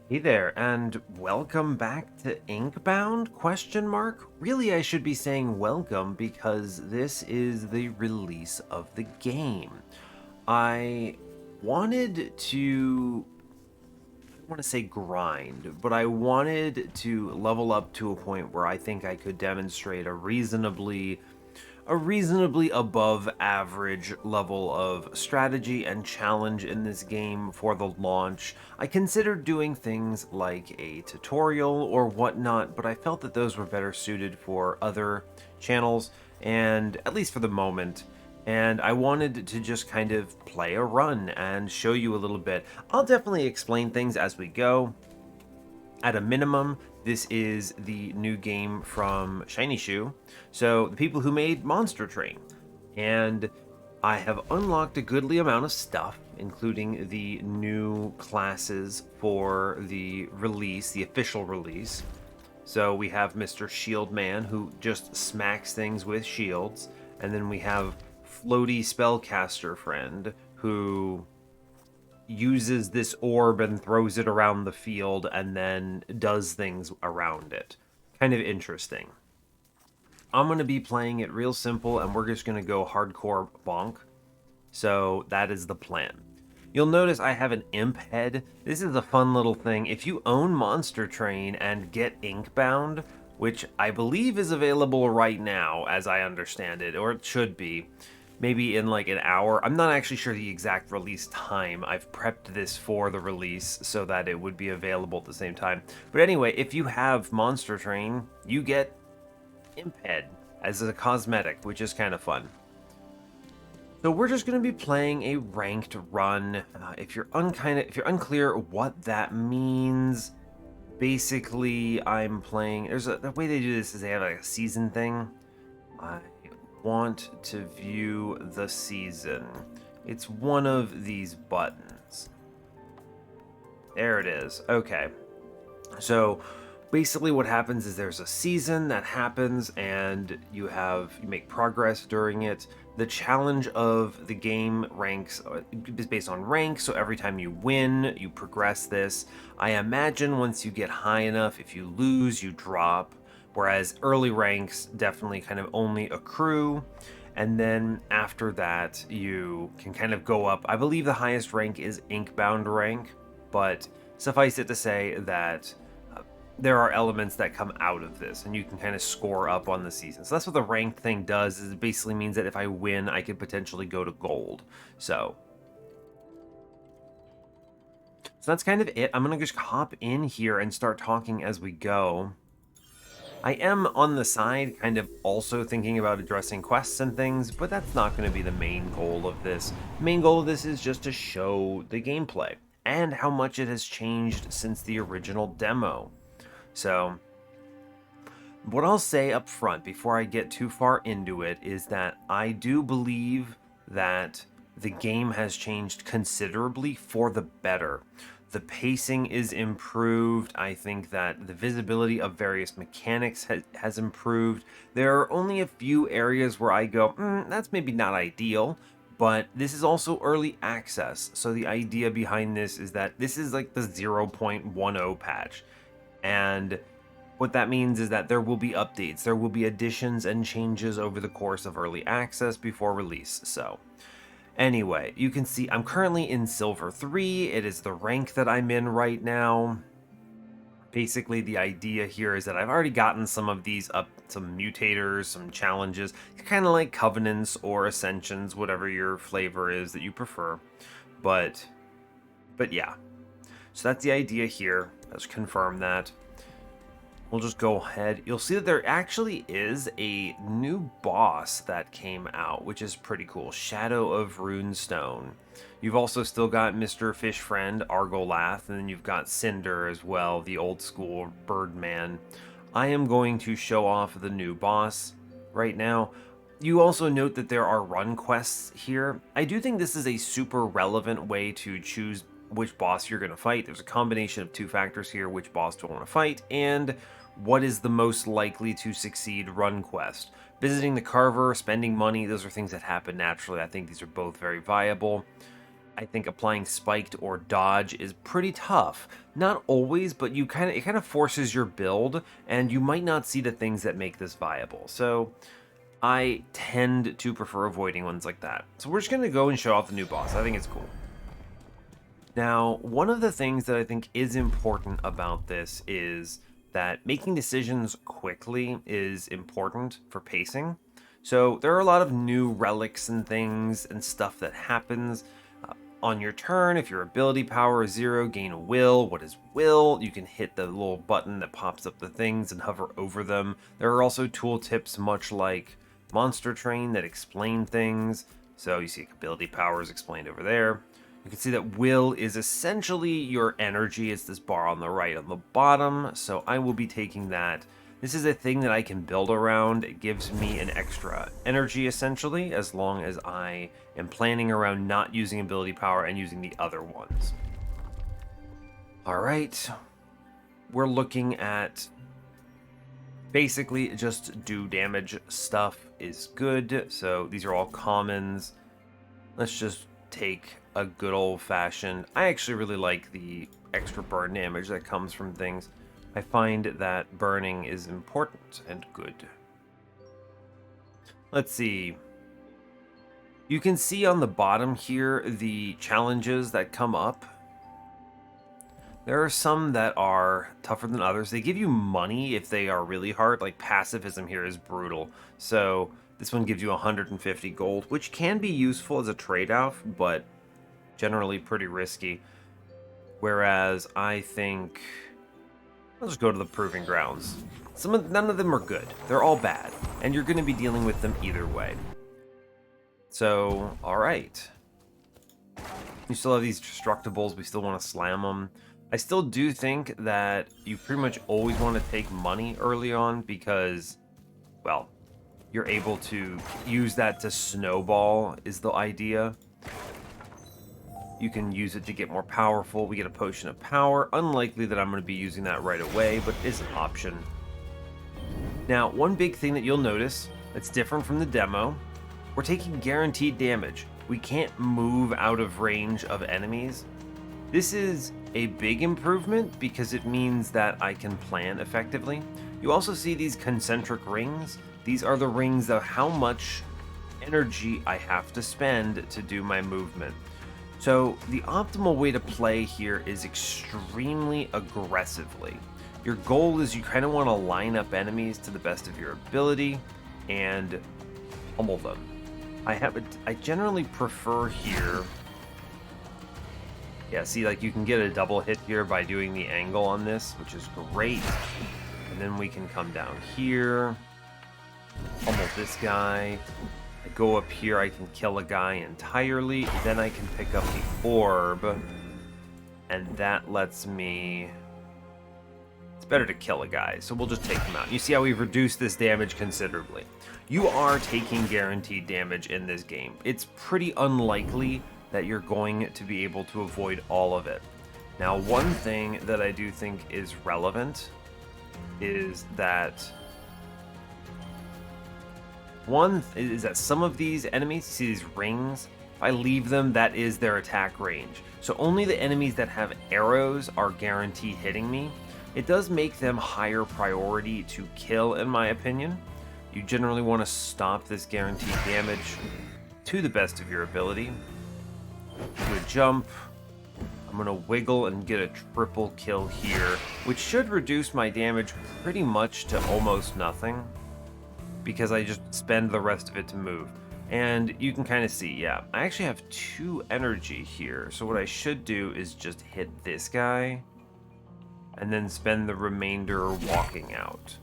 Hey there, and welcome back to Inkbound? Question mark? Really, I should be saying welcome because this is the release of the game. I wanted to, I don't want to say grind, but I wanted to level up to a point where I think I could demonstrate a reasonably above average level of strategy and challenge in this game for the launch. I considered doing things like a tutorial or whatnot, but I felt that those were better suited for other channels, and at least for the moment. And I wanted to just kind of play a run and show you a little bit. I'll definitely explain things as we go. At a minimum, this is the new game from Shiny Shoe, so the people who made Monster Train. And I have unlocked a goodly amount of stuff, including the new classes for the release, the official release. So we have Mr. Shield Man, who just smacks things with shields, and then we have Floaty Spellcaster Friend, who uses this orb and throws it around the field and then does things around it. Kind of interesting. I'm going to be playing it real simple and we're just going to go hardcore bonk. So that is the plan. You'll notice I have an imp head. This is a fun little thing. If you own Monster Train and get Inkbound, which I believe is available right now, as I understand it, or it should be, maybe in like an hour. I'm not actually sure the exact release time. I've prepped this for the release so that it would be available at the same time. But anyway, if you have Monster Train, you get Imp Head as a cosmetic, which is kind of fun. So we're just going to be playing a ranked run. If you're unclear what that means, basically I'm playing. The way they do this is they have like a season thing. I want to view the season. It's one of these buttons. There it is. Okay. So basically what happens is there's a season that happens and you make progress during it. The challenge of the game ranks is based on rank, so every time you win, you progress this. I imagine once you get high enough, if you lose, you drop, whereas early ranks definitely kind of only accrue. And then after that, you can kind of go up. I believe the highest rank is Inkbound rank, but suffice it to say that there are elements that come out of this and you can kind of score up on the season. So that's what the ranked thing does, is it basically means that if I win, I could potentially go to gold. So that's kind of it. I'm going to just hop in here and start talking as we go. I am on the side kind of also thinking about addressing quests and things, but that's not going to be the main goal of this. The main goal of this is just to show the gameplay and how much it has changed since the original demo. So, what I'll say up front before I get too far into it is that I do believe that the game has changed considerably for the better. The pacing is improved. I think that the visibility of various mechanics has improved. There are only a few areas where I go, that's maybe not ideal, but this is also early access. So the idea behind this is that this is like the 0.10 patch. And what that means is that there will be updates, there will be additions and changes over the course of early access before release. So, anyway, you can see I'm currently in Silver 3. It is the rank that I'm in right now. Basically, the idea here is that I've already gotten some of these up, some mutators, some challenges, kind of like covenants or ascensions, whatever your flavor is that you prefer. But yeah. So that's the idea here. Let's confirm that. We'll just go ahead. You'll see that there actually is a new boss that came out, which is pretty cool. Shadow of Ruhnstone. You've also still got Mr. Fish Friend, Argolath, and then you've got Cinder as well, the old school Birdman. I am going to show off the new boss right now. You also note that there are run quests here. I do think this is a super relevant way to choose which boss you're going to fight. There's a combination of two factors here: which boss do I want to fight, and what is the most likely to succeed run quest. Visiting the Carver, spending money, those are things that happen naturally. I think these are both very viable. I think applying spiked or dodge is pretty tough. Not always, but it kind of forces your build, and you might not see the things that make this viable. So I tend to prefer avoiding ones like that. So we're just going to go and show off the new boss. I think it's cool. Now, one of the things that I think is important about this is that making decisions quickly is important for pacing. So there are a lot of new relics and things and stuff that happens on your turn. If your ability power is 0, gain a will. What is will? You can hit the little button that pops up the things and hover over them. There are also tooltips much like Monster Train that explain things. So you see ability power is explained over there. You can see that will is essentially your energy. It's this bar on the right on the bottom. So I will be taking that. This is a thing that I can build around. It gives me an extra energy, essentially, as long as I am planning around not using ability power and using the other ones. All right. We're looking at basically just do damage stuff is good. So these are all commons. Let's just take a good old-fashioned... I actually really like the extra burn damage that comes from things. I find that burning is important and good. Let's see. You can see on the bottom here the challenges that come up. There are some that are tougher than others. They give you money if they are really hard. Like pacifism here is brutal. So this one gives you 150 gold, which can be useful as a trade-off, but generally pretty risky. Whereas I think... I'll just go to the Proving Grounds. None of them are good. They're all bad. And you're going to be dealing with them either way. So, alright. You still have these destructibles. We still want to slam them. I still do think that you pretty much always want to take money early on because, well, you're able to use that to snowball is the idea. You can use it to get more powerful. We get a potion of power. Unlikely that I'm going to be using that right away, but it's an option. Now, one big thing that you'll notice that's different from the demo, we're taking guaranteed damage. We can't move out of range of enemies. This is a big improvement because it means that I can plan effectively. You also see these concentric rings. These are the rings of how much energy I have to spend to do my movement. So the optimal way to play here is extremely aggressively. Your goal is you kind of want to line up enemies to the best of your ability and pummel them. I generally prefer here. Yeah, see, like you can get a double hit here by doing the angle on this, which is great. And then we can come down here, pummel this guy. I go up here, I can kill a guy entirely. Then I can pick up the orb, and that lets me... It's better to kill a guy, so we'll just take him out. You see how we've reduced this damage considerably. You are taking guaranteed damage in this game. It's pretty unlikely that you're going to be able to avoid all of it. Now, one thing that I do think is relevant is that some of these enemies, see these rings, if I leave them, that is their attack range. So only the enemies that have arrows are guaranteed hitting me. It does make them higher priority to kill, in my opinion. You generally want to stop this guaranteed damage to the best of your ability. Do a jump. I'm going to wiggle and get a triple kill here, which should reduce my damage pretty much to almost nothing, because I just spend the rest of it to move. And you can kind of see, yeah, I actually have 2 energy here. So what I should do is just hit this guy and then spend the remainder walking out.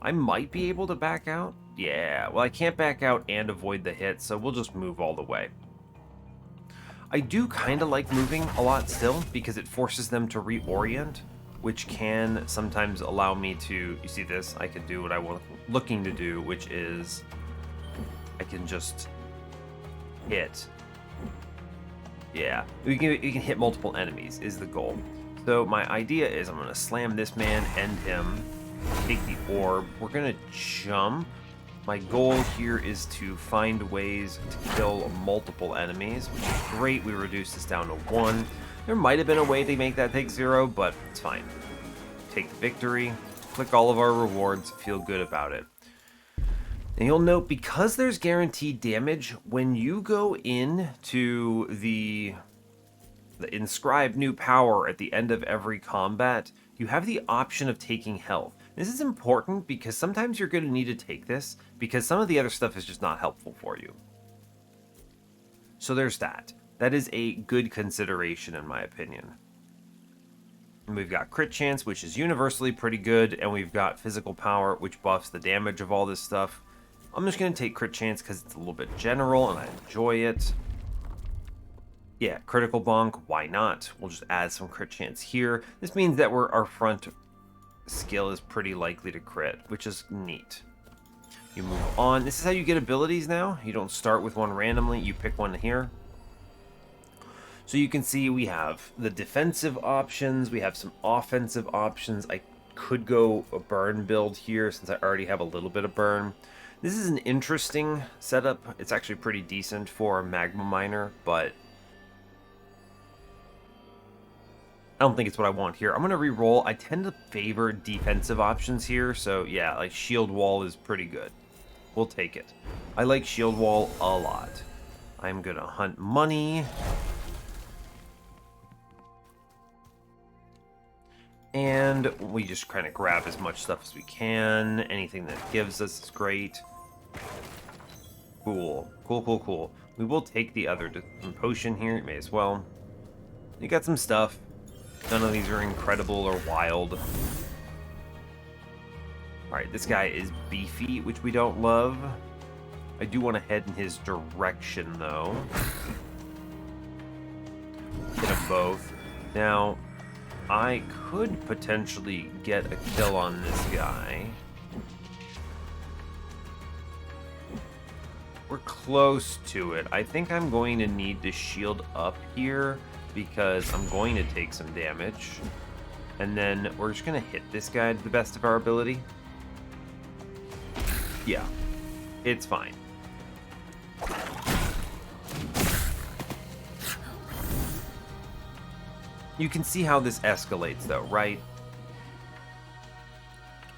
I might be able to back out. Yeah, well, I can't back out and avoid the hit, so we'll just move all the way. I do kind of like moving a lot still because it forces them to reorient, which can sometimes allow me to, you see this, I can do what I was looking to do, which is I can just hit. Yeah, you can hit multiple enemies is the goal. So my idea is I'm going to slam this man, end him, take the orb. We're going to jump My goal here is to find ways to kill multiple enemies, which is great. We reduced this down to 1. There might have been a way to make that take 0, but it's fine. Take the victory, click all of our rewards, feel good about it. And you'll note, because there's guaranteed damage, when you go into the inscribed new power at the end of every combat, you have the option of taking health. This is important because sometimes you're going to need to take this because some of the other stuff is just not helpful for you. So there's that. That is a good consideration in my opinion. And we've got crit chance, which is universally pretty good, and we've got physical power, which buffs the damage of all this stuff. I'm just going to take crit chance because it's a little bit general and I enjoy it. Yeah, critical bonk, why not? We'll just add some crit chance here. This means that our front skill is pretty likely to crit, which is neat. You move on. This is how you get abilities now. You don't start with one randomly, you pick one here. So you can see we have the defensive options, we have some offensive options. I could go a burn build here since I already have a little bit of burn. This is an interesting setup. It's actually pretty decent for a magma miner, but I don't think it's what I want here. I'm going to re-roll. I tend to favor defensive options here, so yeah, like shield wall is pretty good. We'll take it. I like shield wall a lot. I'm going to hunt money. And we just kind of grab as much stuff as we can. Anything that gives us is great. Cool. Cool, cool, cool. We will take the other potion here. May as well. You got some stuff. None of these are incredible or wild. Alright, this guy is beefy, which we don't love. I do want to head in his direction, though. Hit them both. Now, I could potentially get a kill on this guy. We're close to it. I think I'm going to need to shield up here because I'm going to take some damage. And then we're just going to hit this guy to the best of our ability. Yeah, it's fine. You can see how this escalates though, right?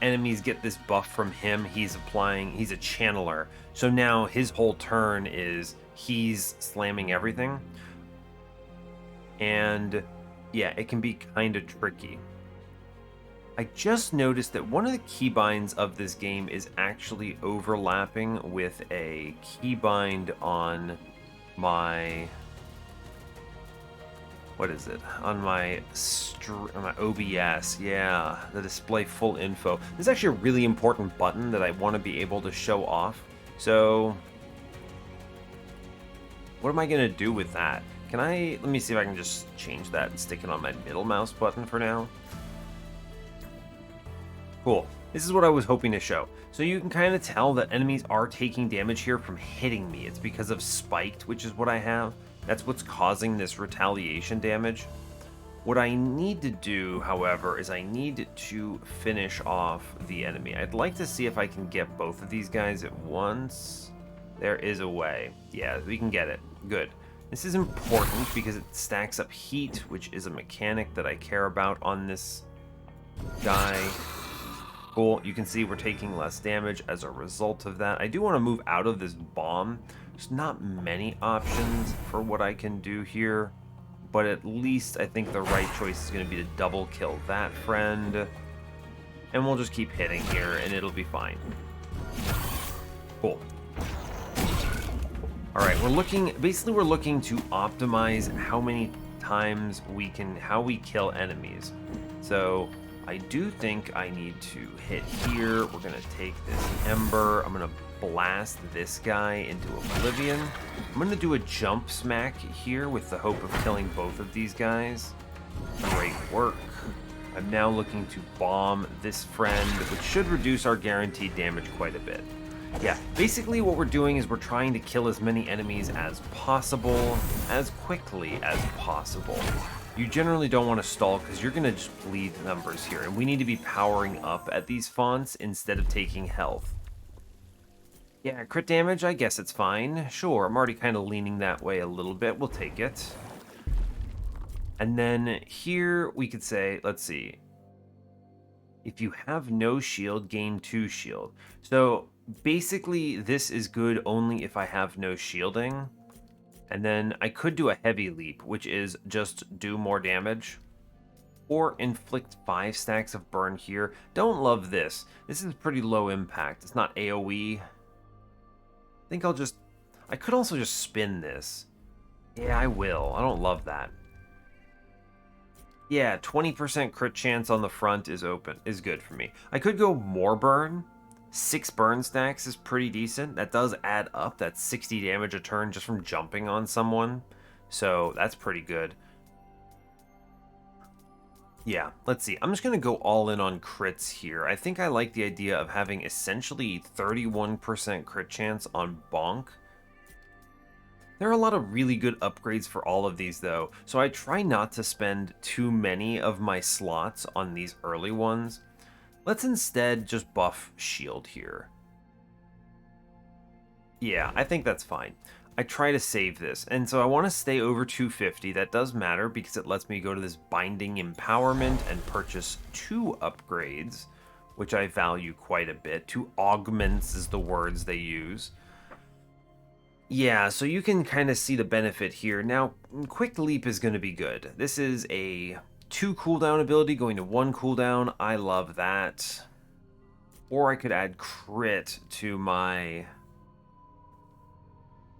Enemies get this buff from him. He's a channeler. So now his whole turn is he's slamming everything. And yeah, it can be kind of tricky. I just noticed that one of the keybinds of this game is actually overlapping with a keybind on my... what is it? On my OBS, yeah, the display full info. This is actually a really important button that I want to be able to show off. So, what am I going to do with that? Let me see if I can just change that and stick it on my middle mouse button for now. Cool. This is what I was hoping to show. So you can kind of tell that enemies are taking damage here from hitting me. It's because of spiked, which is what I have. That's what's causing this retaliation damage. What I need to do, however, is I need to finish off the enemy. I'd like to see if I can get both of these guys at once. There is a way. Yeah, we can get it. Good. This is important because it stacks up heat, which is a mechanic that I care about on this guy. Cool. You can see we're taking less damage as a result of that. I do want to move out of this bomb. There's not many options for what I can do here, but at least I think the right choice is going to be to double kill that friend. And we'll just keep hitting here and it'll be fine. Cool. Alright, we're looking to optimize how many times how we kill enemies. So I do think I need to hit here. We're going to take this ember. I'm going to blast this guy into oblivion. I'm going to do a jump smack here with the hope of killing both of these guys. Great work. I'm now looking to bomb this friend, which should reduce our guaranteed damage quite a bit. Yeah, basically what we're doing is we're trying to kill as many enemies as possible, as quickly as possible. You generally don't want to stall because you're going to just bleed numbers here, and we need to be powering up at these fonts instead of taking health. Yeah, crit damage, I guess it's fine. Sure, I'm already kind of leaning that way a little bit. We'll take it. And then here we could say, let's see. If you have no shield, gain 2 shield. So basically, this is good only if I have no shielding. And then I could do a heavy leap, which is just do more damage. Or inflict 5 stacks of burn here. Don't love this. This is pretty low impact. It's not AoE. I think I could also just spin this. Yeah, I will. I don't love that. Yeah, 20% crit chance on the front is good for me. I could go more burn. 6 burn stacks is pretty decent. That does add up. That's 60 damage a turn just from jumping on someone. So that's pretty good. Yeah, let's see. I'm just going to go all in on crits here. I think I like the idea of having essentially 31% crit chance on Bonk. There are a lot of really good upgrades for all of these though, so I try not to spend too many of my slots on these early ones. Let's instead just buff shield here. Yeah, I think that's fine. I try to save this, and so I want to stay over 250. That does matter because it lets me go to this binding empowerment and purchase 2 upgrades, which I value quite a bit. 2 augments is the words they use. Yeah, so you can kind of see the benefit here. Now, Quick Leap is going to be good. This is a 2 cooldown ability going to 1 cooldown. I love that. Or I could add crit to my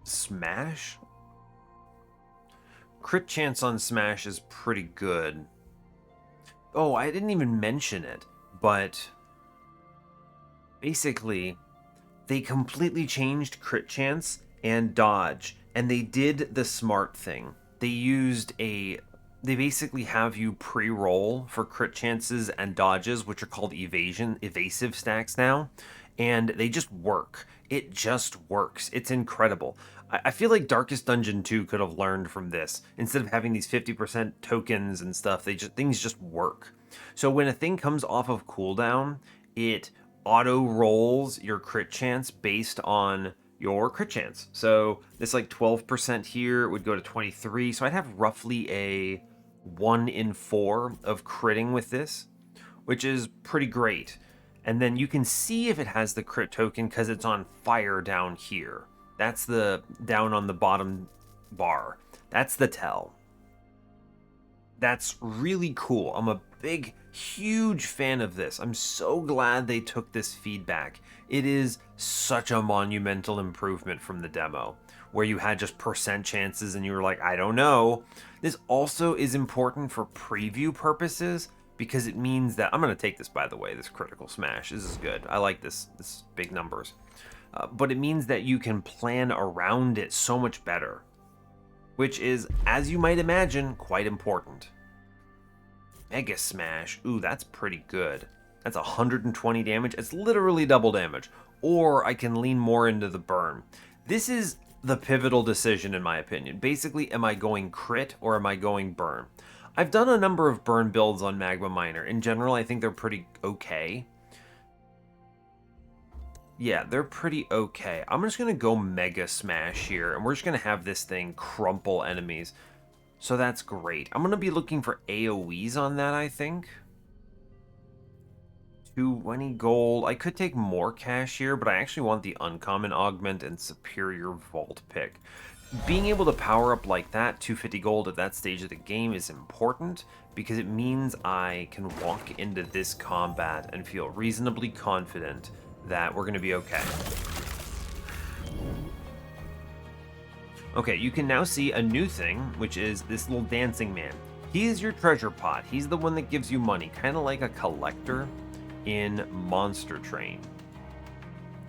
Smash? Crit chance on Smash is pretty good. Oh, I didn't even mention it, but basically, they completely changed crit chance and dodge, and they did the smart thing. They basically have you pre-roll for crit chances and dodges, which are called evasive stacks now, and they just work. It just works. It's incredible. I feel like Darkest Dungeon 2 could have learned from this. Instead of having these 50% tokens and stuff, things just work. So when a thing comes off of cooldown, it auto rolls your crit chance based on your crit chance. So this like 12% here would go to 23. So I'd have roughly a 1 in 4 of critting with this, which is pretty great. And then you can see if it has the crit token because it's on fire down here. That's the down on the bottom bar. That's the tell. That's really cool. I'm a big, huge fan of this. I'm so glad they took this feedback. It is such a monumental improvement from the demo, where you had just percent chances and you were like, I don't know. This also is important for preview purposes because it means that, I'm going to take this, by the way, this critical smash. This is good. I like this big numbers. But it means that you can plan around it so much better, which is, as you might imagine, quite important. Mega Smash. Ooh, that's pretty good. That's 120 damage. It's literally double damage. Or I can lean more into the burn. This is the pivotal decision, in my opinion. Basically, am I going crit or am I going burn? I've done a number of burn builds on Magma Miner. In general, I think they're pretty okay. Yeah, they're pretty okay. I'm just going to go Mega Smash here, and we're just going to have this thing crumple enemies. So that's great. I'm going to be looking for AoEs on that, I think. 20 gold. I could take more cash here, but I actually want the Uncommon Augment and Superior Vault pick. Being able to power up like that, 250 gold at that stage of the game, is important because it means I can walk into this combat and feel reasonably confident that we're going to be okay. Okay, you can now see a new thing, which is this little dancing man. He is your treasure pot. He's the one that gives you money, kind of like a collector in Monster Train.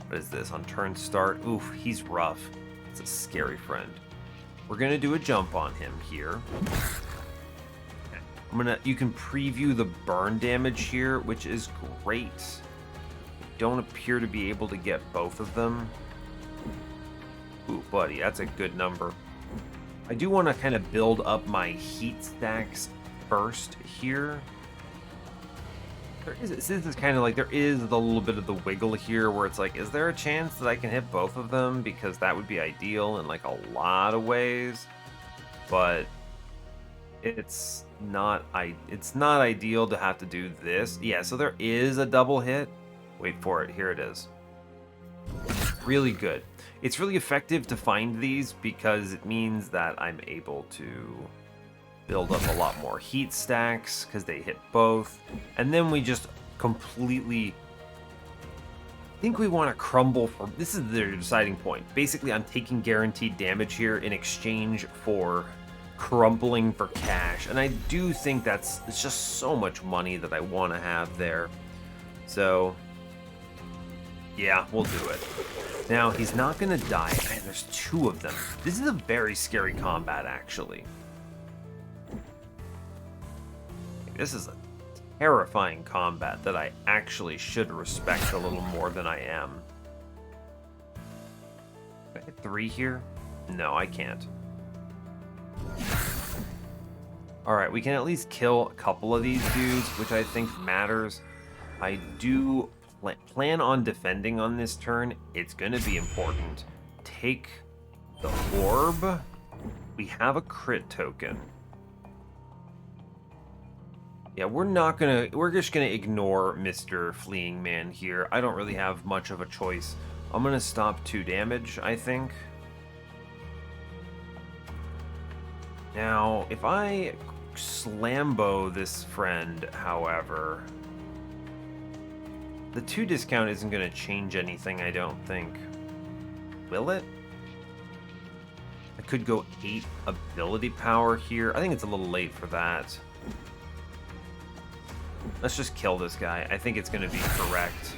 What is this? On turn start? Oof, he's rough. It's a scary friend. We're going to do a jump on him here. Okay. You can preview the burn damage here, which is great. Don't appear to be able to get both of them. Ooh, buddy, that's a good number. I do want to kind of build up my heat stacks first here. This is kind of like, there is a little bit of the wiggle here where it's like, is there a chance that I can hit both of them? Because that would be ideal in like a lot of ways. But it's not ideal to have to do this. Yeah, so there is a double hit. Wait for it. Here it is. Really good. It's really effective to find these because it means that I'm able to build up a lot more heat stacks because they hit both. And then we just completely... I think we want to crumble for... This is the deciding point. Basically, I'm taking guaranteed damage here in exchange for crumbling for cash. And I do think it's just so much money that I want to have there. So... yeah, we'll do it. Now, he's not going to die. Man, there's two of them. This is a very scary combat, actually. This is a terrifying combat that I actually should respect a little more than I am. Can I hit 3 here? No, I can't. Alright, we can at least kill a couple of these dudes, which I think matters. I do... plan on defending on this turn. It's going to be important. Take the orb. We have a crit token. Yeah, we're just gonna ignore Mr. Fleeing Man here. I don't really have much of a choice. I'm gonna stop 2 damage, I think. Now, if I slambo this friend, however... the 2 discount isn't going to change anything, I don't think. Will it? I could go 8 ability power here. I think it's a little late for that. Let's just kill this guy. I think it's going to be correct.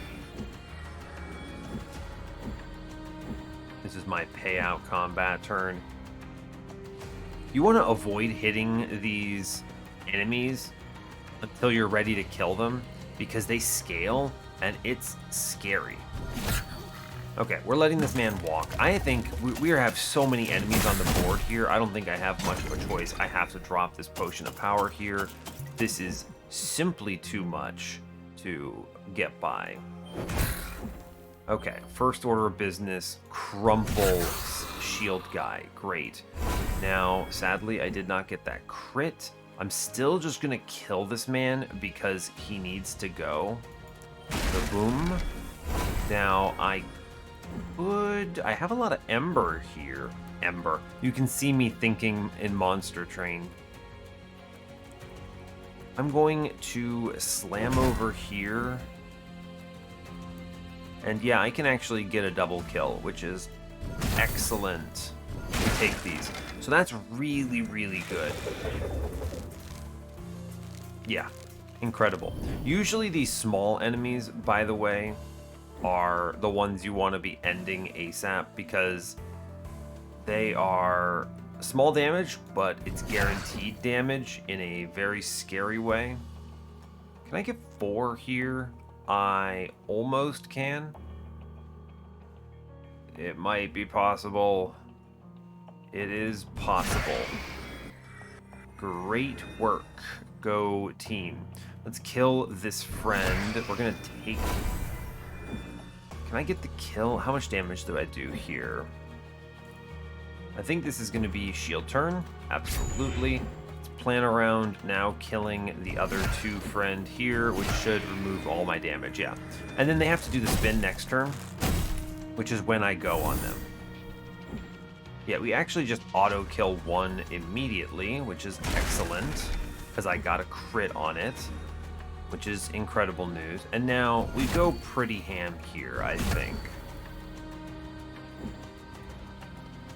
This is my payout combat turn. You want to avoid hitting these enemies until you're ready to kill them, because they scale, and it's scary. Okay, we're letting this man walk. I think we have so many enemies on the board here, I don't think I have much of a choice. I have to drop this potion of power here. This is simply too much to get by. Okay, first order of business, crumple shield guy. Great. Now, sadly, I did not get that crit. I'm still just gonna kill this man because he needs to go. The boom. Now, I have a lot of Ember here. Ember. You can see me thinking in Monster Train. I'm going to slam over here. And yeah, I can actually get a double kill, which is excellent. We take these. So that's really, really good. Yeah, incredible. Usually these small enemies, by the way, are the ones you want to be ending ASAP because they are small damage, but it's guaranteed damage in a very scary way. Can I get 4 here? I almost can. It might be possible. It is possible. Great work. Go team. Let's kill this friend. We're gonna take... Can I get the kill? How much damage do I do here? I think this is gonna be shield turn. Absolutely. Let's plan around now killing the other 2 friend here, which should remove all my damage, yeah. And then they have to do the spin next turn, which is when I go on them. Yeah, we actually just auto-kill 1 immediately, which is excellent, because I got a crit on it, which is incredible news. And now we go pretty ham here, I think.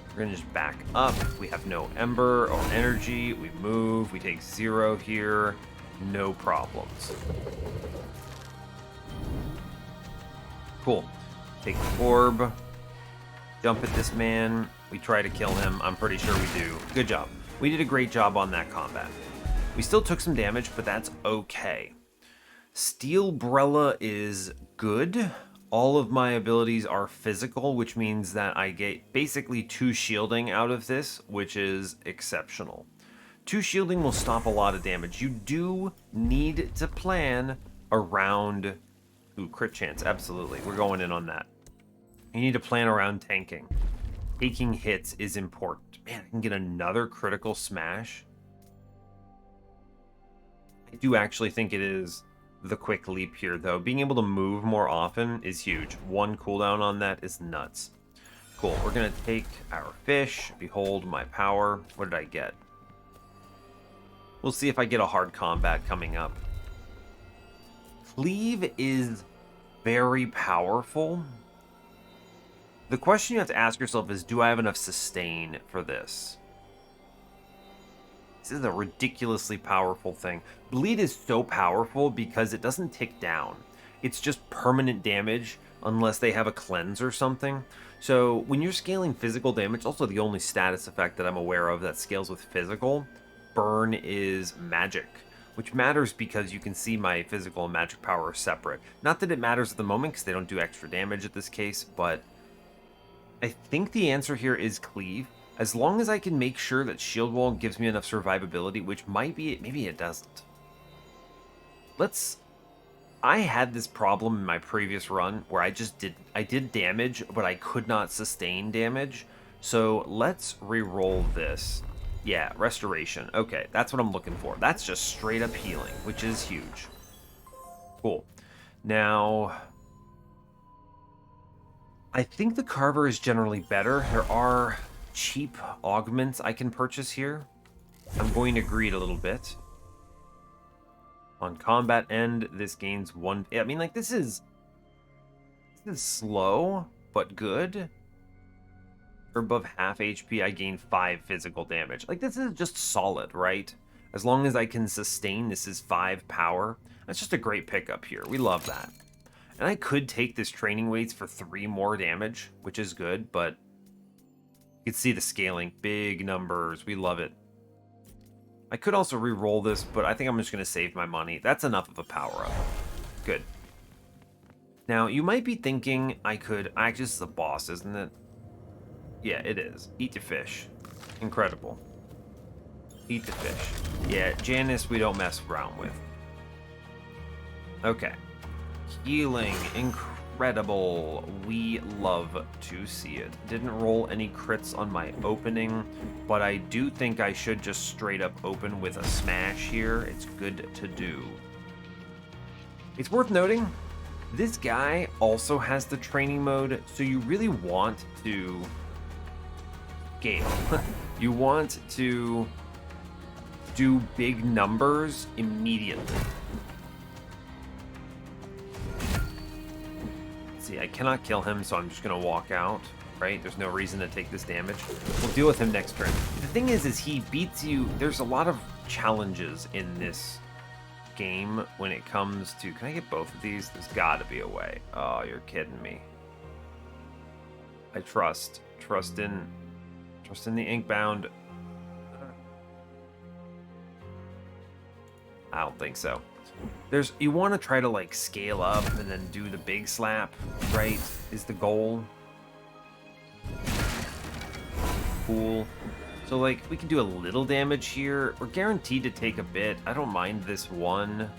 We're gonna just back up. We have no Ember or energy. We move, we take 0 here. No problems. Cool. Take the orb. Jump at this man. We try to kill him. I'm pretty sure we do. Good job. We did a great job on that combat. We still took some damage, but that's okay. Steelbrella is good. All of my abilities are physical, which means that I get basically 2 shielding out of this, which is exceptional. 2 shielding will stop a lot of damage. You do need to plan around... Ooh, crit chance, absolutely. We're going in on that. You need to plan around tanking. Taking hits is important. Man, I can get another critical smash. I do actually think it is the quick leap here, though. Being able to move more often is huge. 1 cooldown on that is nuts. Cool, we're going to take our fish. Behold my power. What did I get? We'll see if I get a hard combat coming up. Cleave is very powerful. The question you have to ask yourself is, do I have enough sustain for this? This is a ridiculously powerful thing. Bleed is so powerful because it doesn't tick down. It's just permanent damage unless they have a cleanse or something. So when you're scaling physical damage, also the only status effect that I'm aware of that scales with physical, burn is magic, which matters because you can see my physical and magic power are separate. Not that it matters at the moment because they don't do extra damage at this case, but I think the answer here is cleave. As long as I can make sure that shield wall gives me enough survivability, which might be it, maybe it doesn't. I had this problem in my previous run where I did damage, but I could not sustain damage. So let's re-roll this. Yeah, restoration. Okay, that's what I'm looking for. That's just straight up healing, which is huge. Cool. Now, I think the Carver is generally better. There are cheap augments I can purchase here. I'm going to greed a little bit. On combat end, this gains 1... I mean, like, this is slow, but good. For above half HP, I gain 5 physical damage. Like, this is just solid, right? As long as I can sustain, this is 5 power. That's just a great pickup here. We love that. And I could take this training weights for 3 more damage, which is good, but you can see the scaling. Big numbers. We love it. I could also re-roll this, but I think I'm just going to save my money. That's enough of a power-up. Good. Now, you might be thinking I could... Actually, this is a boss, isn't it? Yeah, it is. Eat the fish. Incredible. Eat the fish. Yeah, Janice we don't mess around with. Okay. Healing. Incredible. We love to see it. Didn't roll any crits on my opening, but I do think I should just straight up open with a smash here. It's good to do. It's worth noting, this guy also has the training mode, so you really want to scale. You want to do big numbers immediately. See, I cannot kill him, so I'm just gonna walk out, right? There's no reason to take this damage. We'll deal with him next turn. The thing is he beats you. There's a lot of challenges in this game when it comes to... Can I get both of these? There's gotta be a way. Oh, you're kidding me. I trust in the Inkbound. I don't think so. You want to try to like scale up and then do the big slap, right? Is the goal. Cool. So like we can do a little damage here. We're guaranteed to take a bit. I don't mind this one.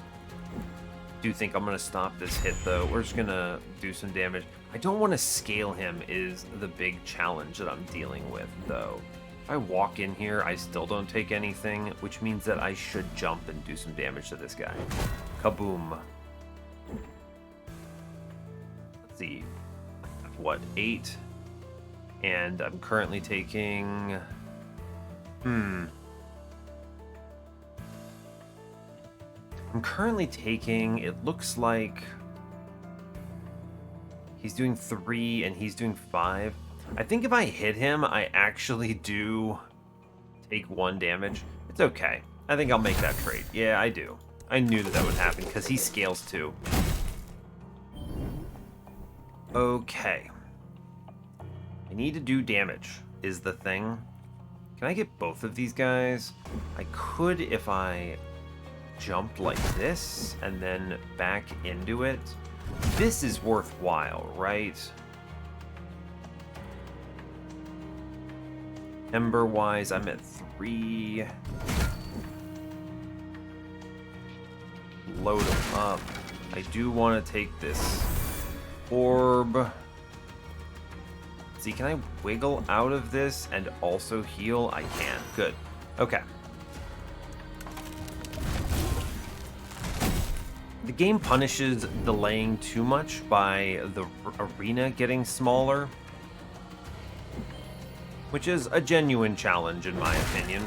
Do think I'm gonna stop this hit though. We're just gonna do some damage. I don't want to scale him is the big challenge that I'm dealing with though. If I walk in here, I still don't take anything, which means that I should jump and do some damage to this guy. Kaboom. Let's see. What, 8? And I'm currently taking... I'm currently taking... It looks like... He's doing 3 and he's doing 5. I think if I hit him, I actually do take 1 damage. It's okay. I think I'll make that trade. Yeah, I do. I knew that would happen because he scales too. Okay. I need to do damage is the thing. Can I get both of these guys? I could if I jumped like this and then back into it. This is worthwhile, right? Ember-wise, I'm at 3. Load them up. I do want to take this orb. See, can I wiggle out of this and also heal? I can. Good. Okay. The game punishes delaying too much by the arena getting smaller, which is a genuine challenge in my opinion.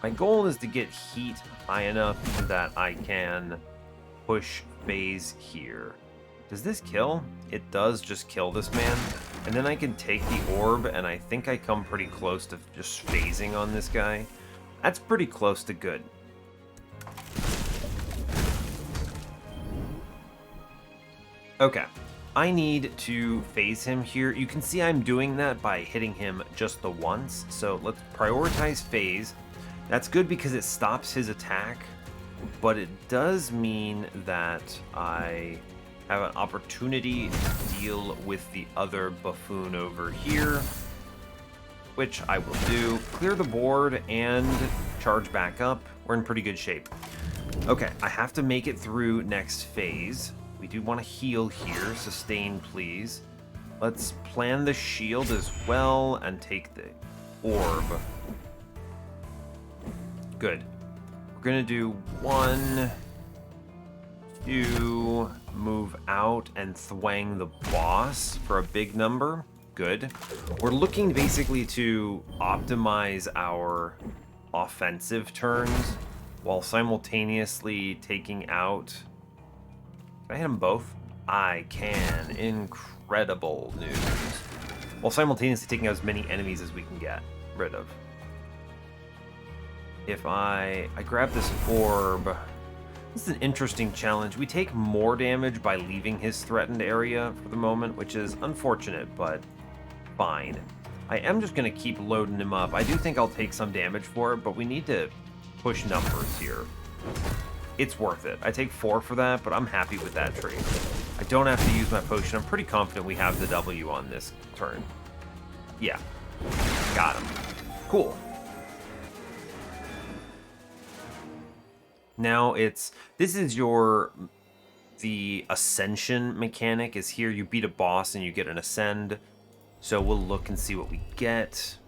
My goal is to get heat high enough that I can push phase here. Does this kill? It does just kill this man. And then I can take the orb, and I think I come pretty close to just phasing on this guy. That's pretty close to good. Okay. I need to phase him here. You can see I'm doing that by hitting him just the once. So let's prioritize phase. That's good because it stops his attack, but it does mean that I have an opportunity to deal with the other buffoon over here, which I will do. Clear the board and charge back up. We're in pretty good shape. Okay, I have to make it through next phase. We do want to heal here. Sustain, please. Let's plan the shield as well and take the orb. Good. We're gonna do 1, 2, move out and thwang the boss for a big number. Good. We're looking basically to optimize our offensive turns while simultaneously taking out... Can I hit them both? I can. Incredible news. While simultaneously taking out as many enemies as we can get rid of. If I grab this orb, this is an interesting challenge. We take more damage by leaving his threatened area for the moment, which is unfortunate, but fine. I am just going to keep loading him up. I do think I'll take some damage for it, but we need to push numbers here. It's worth it. I take 4 for that, but I'm happy with that trade. I don't have to use my potion. I'm pretty confident we have the W on this turn. Yeah. Got him. Cool. Now this is the ascension mechanic is here. You beat a boss and you get an ascend. So we'll look and see what we get.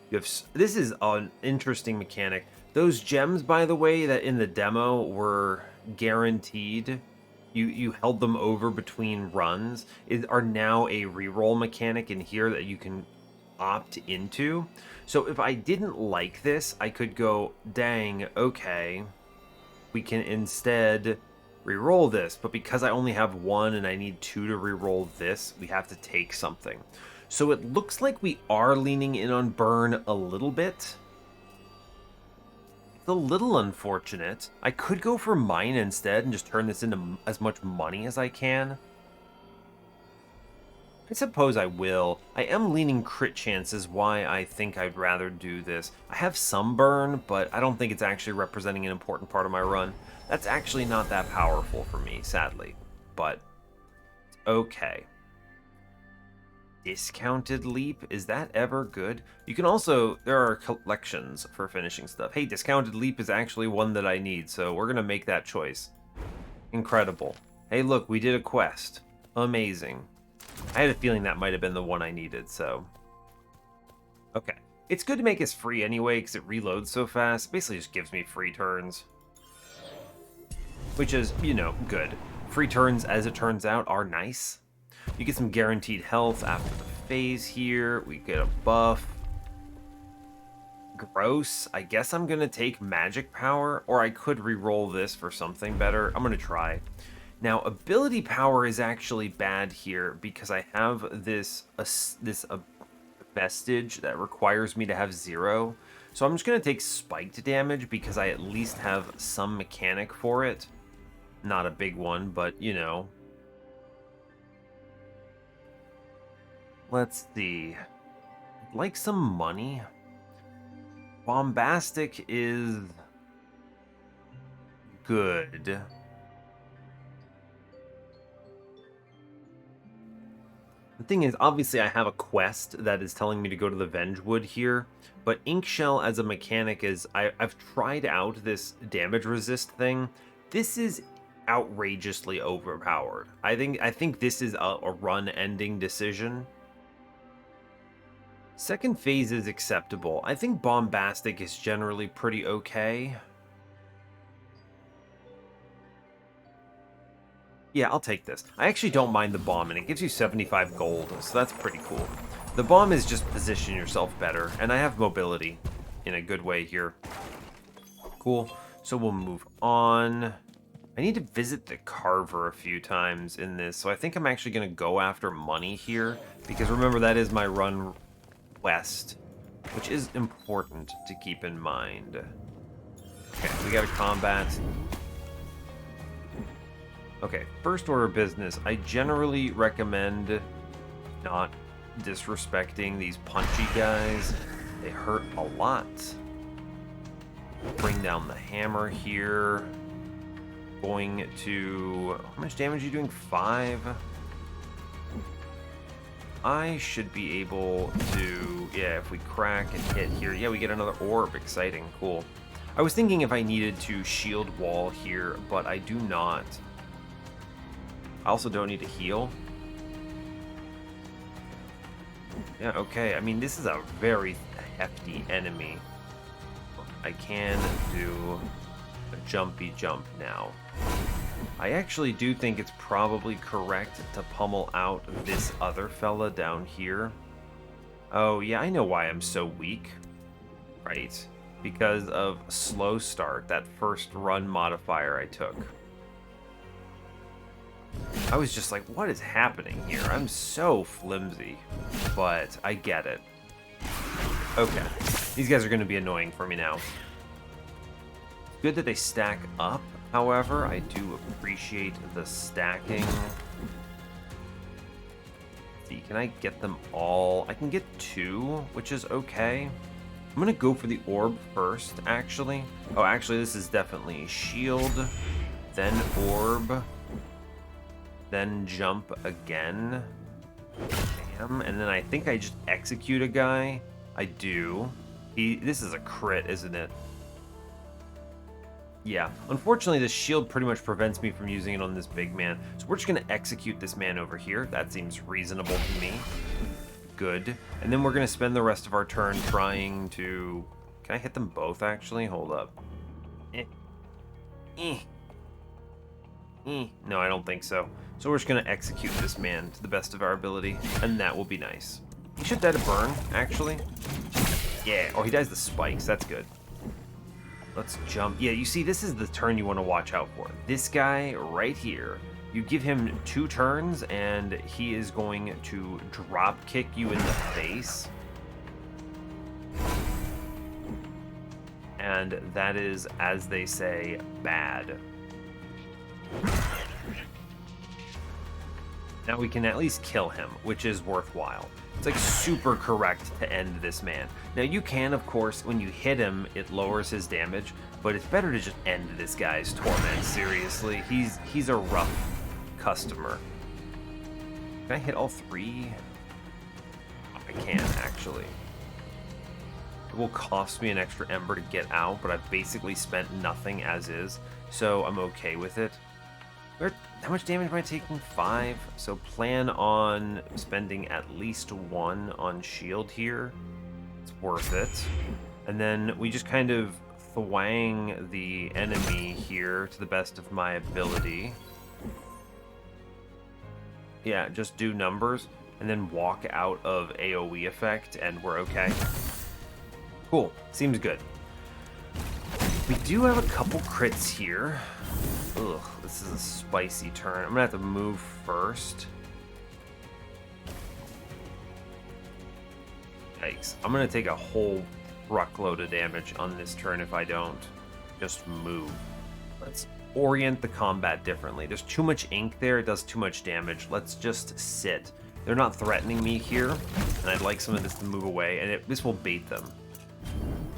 This is an interesting mechanic. Those gems, by the way, that in the demo were guaranteed, you held them over between runs, are now a reroll mechanic in here that you can opt into. So if I didn't like this, I could go, dang, okay, we can instead reroll this, but because I only have 1 and I need 2 to reroll this, we have to take something. So it looks like we are leaning in on burn a little bit. It's a little unfortunate. I could go for mine instead and just turn this into as much money as I can. I suppose I will. I am leaning crit chances, why I think I'd rather do this. I have some burn, but I don't think it's actually representing an important part of my run. That's actually not that powerful for me, sadly. But, okay. Discounted leap, is that ever good? You can also, there are collections for finishing stuff. Hey, discounted leap is actually one that I need, so we're gonna make that choice. Incredible. Hey, look, we did a quest. Amazing. I had a feeling that might have been the one I needed, so... Okay. It's good to make this free anyway, because it reloads so fast. It basically just gives me free turns. Which is, you know, good. Free turns, as it turns out, are nice. You get some guaranteed health after the phase here. We get a buff. Gross. I guess I'm going to take magic power, or I could re-roll this for something better. I'm going to try. Now, ability power is actually bad here because I have this vestige that requires me to have 0. So I'm just going to take spiked damage because I at least have some mechanic for it. Not a big one, but, you know. Let's see. I'd like some money. Bombastic is good. The thing is, obviously I have a quest that is telling me to go to the Vengewood here, but Inkshell as a mechanic is, I've tried out this damage resist thing. This is outrageously overpowered. I think this is a run-ending decision. Second phase is acceptable. I think Bombastic is generally pretty okay. Yeah, I'll take this. I actually don't mind the bomb, and it gives you 75 gold, so that's pretty cool. The bomb is just position yourself better, and I have mobility in a good way here. Cool. So we'll move on. I need to visit the Carver a few times in this, so I think I'm actually going to go after money here, because remember, that is my run west, which is important to keep in mind. Okay, we got a combat. Okay, first order of business. I generally recommend not disrespecting these punchy guys. They hurt a lot. Bring down the hammer here. Going to... How much damage are you doing? 5? I should be able to... Yeah, if we crack and hit here. Yeah, we get another orb. Exciting. Cool. I was thinking if I needed to shield wall here, but I do not. I also don't need to heal. Yeah, okay. I mean, this is a very hefty enemy. I can do a jumpy jump now. I actually do think it's probably correct to pummel out this other fella down here. Oh, yeah, I know why I'm so weak. Right. Because of slow start, that first run modifier I took. I was just like, what is happening here? I'm so flimsy, but I get it. Okay, these guys are going to be annoying for me now. Good that they stack up, however. I do appreciate the stacking. Let's see, can I get them all? I can get 2, which is okay. I'm going to go for the orb first, actually. Oh, actually, this is definitely shield, then orb. Then jump again. Bam. And then I think I just execute a guy. I do. This is a crit, isn't it? Yeah. Unfortunately, this shield pretty much prevents me from using it on this big man. So we're just going to execute this man over here. That seems reasonable to me. Good. And then we're going to spend the rest of our turn trying to... Can I hit them both, actually? Hold up. No, I don't think so. So we're just going to execute this man to the best of our ability, and that will be nice. He should die to burn, actually. Yeah, or he dies to spikes. That's good. Let's jump. Yeah, you see, this is the turn you want to watch out for. This guy right here. You give him 2 turns, and he is going to drop kick you in the face. And that is, as they say, bad. Now we can at least kill him, which is worthwhile. It's like super correct to end this man. Now you can, of course, when you hit him, it lowers his damage, but it's better to just end this guy's torment, seriously. He's a rough customer. Can I hit all 3? I can, actually. It will cost me an extra ember to get out, but I've basically spent nothing as is, so I'm okay with it. How much damage am I taking? 5. So plan on spending at least 1 on shield here. It's worth it. And then we just kind of thwang the enemy here to the best of my ability. Yeah, just do numbers and then walk out of AoE effect and we're okay. Cool. Seems good. We do have a couple crits here. Ugh, this is a spicy turn. I'm gonna have to move first. Yikes. I'm gonna take a whole truckload of damage on this turn if I don't just move. Let's orient the combat differently. There's too much ink there. It does too much damage. Let's just sit. They're not threatening me here, and I'd like some of this to move away, and this will bait them.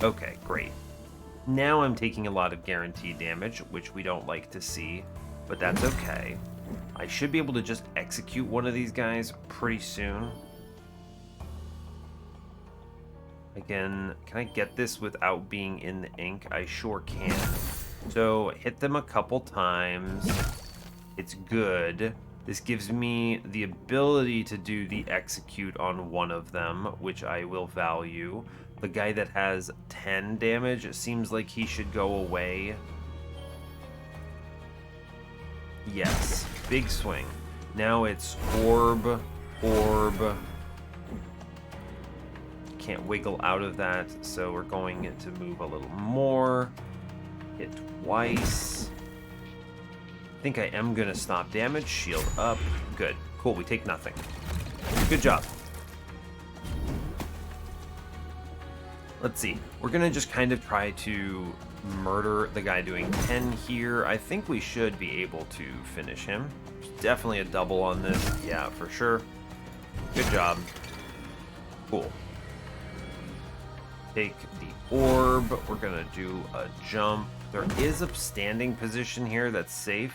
Okay, great. Now I'm taking a lot of guaranteed damage, which we don't like to see, but that's okay. I should be able to just execute one of these guys pretty soon. Again, can I get this without being in the ink? I sure can. So hit them a couple times. It's good. This gives me the ability to do the execute on one of them, which I will value. The guy that has 10 damage, it seems like he should go away. Yes, big swing. Now it's orb, orb. Can't wiggle out of that, so we're going to move a little more. Hit twice. I think I am gonna stop damage. Shield up. Good. Cool, we take nothing. Good job. Let's see. We're gonna just kind of try to murder the guy doing 10 here. I think we should be able to finish him. There's definitely a double on this. Yeah, for sure. Good job. Cool. Take the orb. We're gonna do a jump. There is a standing position here that's safe.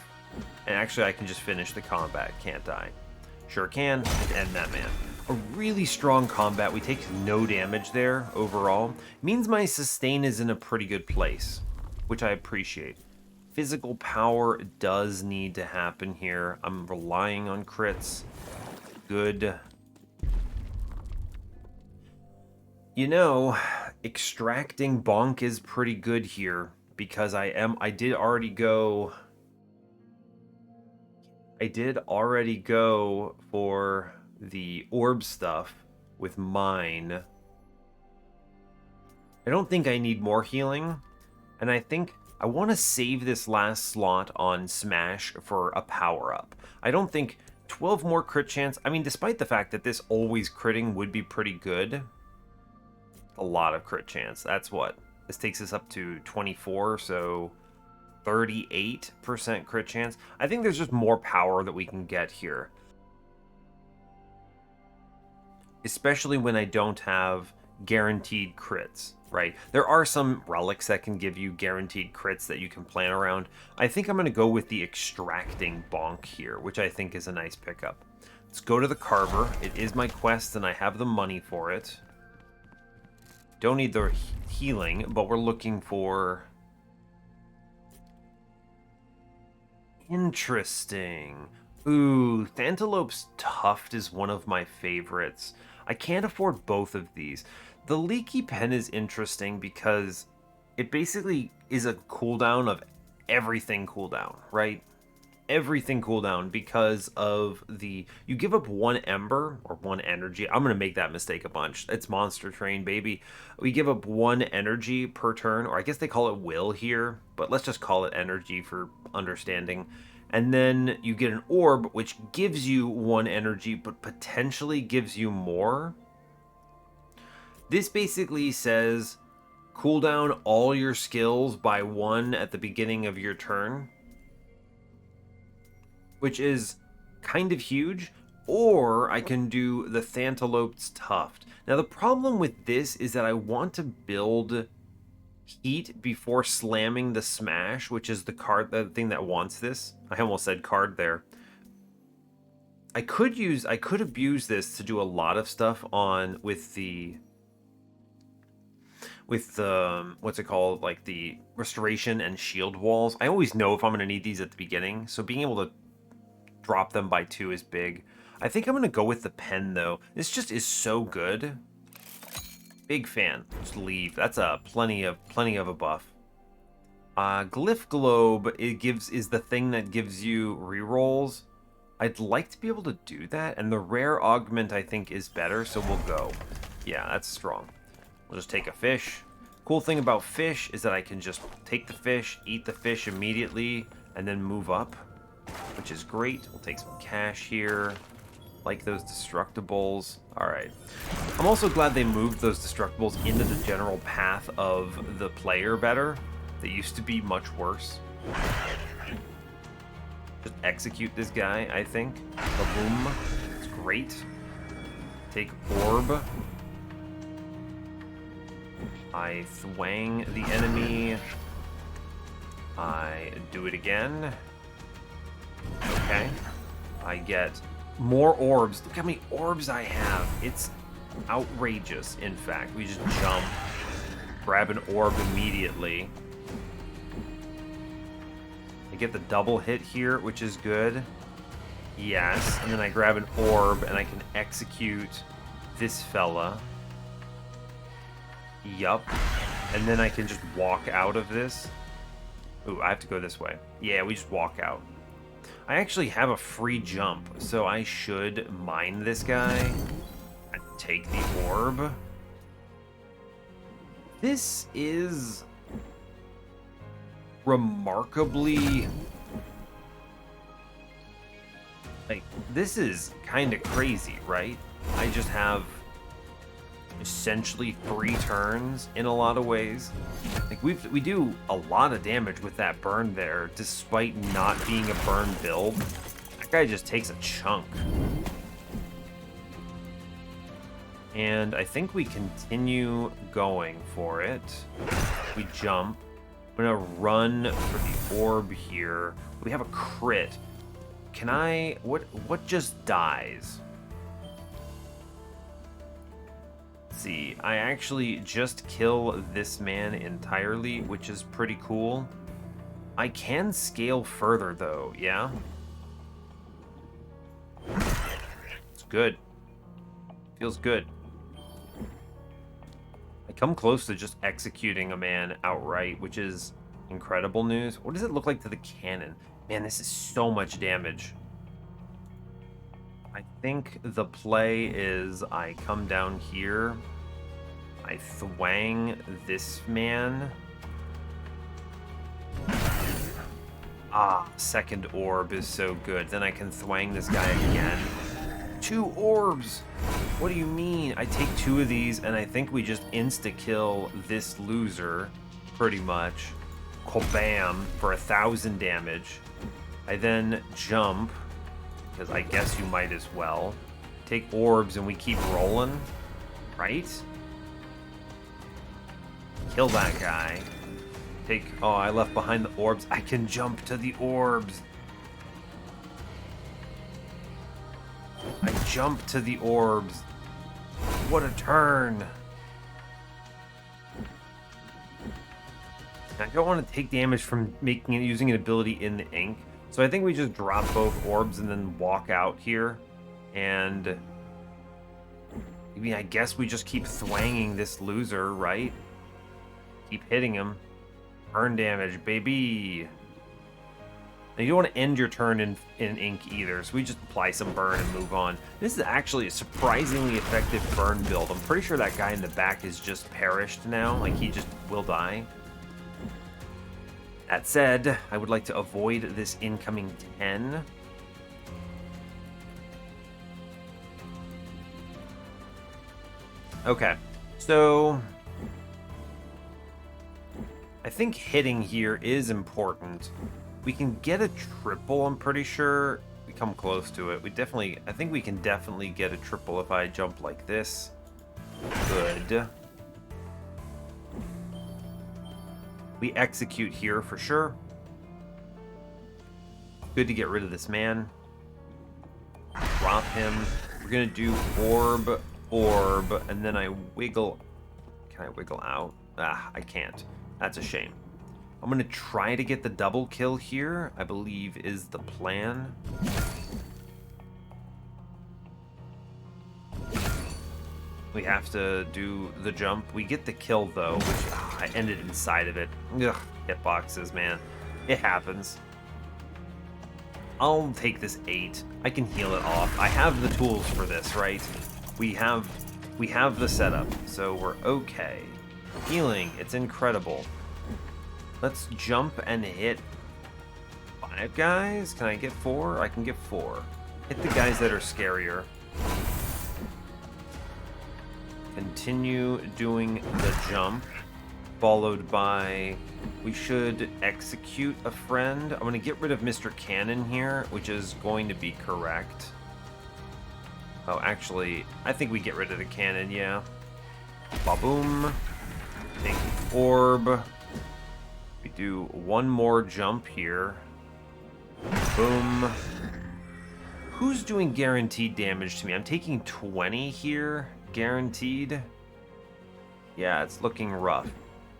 And actually, I can just finish the combat, can't I? Sure can. And end that man. A really strong combat. We take no damage there overall. Means my sustain is in a pretty good place, which I appreciate. Physical power does need to happen here. I'm relying on crits. Good. You know, extracting bonk is pretty good here because I did already go for the orb stuff with mine. I don't think I need more healing, and I think I want to save this last slot on Smash for a power-up. I don't think 12 more crit chance, I mean, despite the fact that this always critting would be pretty good, a lot of crit chance. That's what? This takes us up to 24, so 38% crit chance. I think there's just more power that we can get here. Especially when I don't have guaranteed crits, right? There are some relics that can give you guaranteed crits that you can plan around. I think I'm going to go with the extracting bonk here, which I think is a nice pickup. Let's go to the Carver. It is my quest and I have the money for it. Don't need the healing, but we're looking for... Interesting. Ooh, Thantalope's Tuft is one of my favorites. I can't afford both of these. The Leaky Pen is interesting because it basically is a cooldown of everything cooldown, right? Everything cooldown because of the... You give up one ember or one energy. I'm going to make that mistake a bunch. It's Monster Train, baby. We give up one energy per turn, or I guess they call it will here, but let's just call it energy for understanding. And then you get an orb, which gives you one energy, but potentially gives you more. This basically says cooldown all your skills by one at the beginning of your turn, which is kind of huge. Or I can do the Thantalope's Tuft. Now the problem with this is that I want to build heat before slamming the smash, which is the card, the thing that wants this. I almost said card there. I could abuse this to do a lot of stuff on with the what's it called, like the restoration and shield walls. I always know if I'm going to need these at the beginning, so being able to drop them by 2 is big. I think I'm going to go with the pen though. This just is so good. Big fan. Just leave. That's a plenty of a buff. Glyph Globe is the thing that gives you rerolls. I'd like to be able to do that, and the rare augment I think is better, so we'll go. Yeah, that's strong. We'll just take a fish. Cool thing about fish is that I can just take the fish, eat the fish immediately, and then move up, which is great. We'll take some cash here. Like those destructibles. Alright. I'm also glad they moved those destructibles into the general path of the player better. They used to be much worse. Just execute this guy, I think. Boom. It's great. Take orb. I thwang the enemy. I do it again. Okay. I get more orbs. Look how many orbs I have. It's outrageous, in fact. We just jump, grab an orb immediately. I get the double hit here, which is good. Yes, and then I grab an orb and I can execute this fella. Yup. And then I can just walk out of this. Ooh, I have to go this way. Yeah, we just walk out. I actually have a free jump, so I should mine this guy and take the orb. This is remarkably... like, this is kind of crazy, right? I just have essentially 3 turns in a lot of ways. Like, we do a lot of damage with that burn there, despite not being a burn build. That guy just takes a chunk. And I think we continue going for it. We jump. I'm gonna run for the orb here. We have a crit. Can I... what just dies? Let's see. I actually just kill this man entirely, which is pretty cool. I can scale further, though, yeah? It's good. Feels good. I come close to just executing a man outright, which is incredible news. What does it look like to the cannon? Man, this is so much damage. I think the play is I come down here, I thwang this man. Ah, second orb is so good. Then I can thwang this guy again. 2 orbs! What do you mean? I take 2 of these and I think we just insta-kill this loser, pretty much. Kabam, for 1,000 damage. I then jump, because I guess you might as well. Take orbs and we keep rolling, right? Kill that guy. Take... oh, I left behind the orbs. I can jump to the orbs. I jump to the orbs. What a turn. I don't want to take damage from using an ability in the ink. So I think we just drop both orbs and then walk out here. And I mean, I guess we just keep thwanging this loser, right? Keep hitting him. Burn damage, baby. Now, you don't want to end your turn in ink either, so we just apply some burn and move on. This is actually a surprisingly effective burn build. I'm pretty sure that guy in the back is just perished now. Like, he just will die. That said, I would like to avoid this incoming 10. Okay, so I think hitting here is important. We can get a triple, I'm pretty sure. We come close to it. I think we can definitely get a triple if I jump like this. Good. We execute here for sure. Good to get rid of this man. Drop him. We're gonna do orb, and then I wiggle. Can I wiggle out? Ah, I can't. That's a shame. I'm gonna try to get the double kill here, I believe is the plan. We have to do the jump. We get the kill though, which I ended inside of it. Ugh, hitboxes, man. It happens. I'll take this 8. I can heal it off. I have the tools for this, right? We have the setup, so we're okay. Healing, it's incredible. Let's jump and hit 5 guys. Can I get 4? I can get 4. Hit the guys that are scarier. Continue doing the jump, followed by, we should execute a friend. I'm going to get rid of Mr. Cannon here, which is going to be correct. Oh, actually, I think we get rid of the cannon, yeah. Ba-boom. Take the orb. We do one more jump here. Boom. Who's doing guaranteed damage to me? I'm taking 20 here, guaranteed. Yeah, it's looking rough.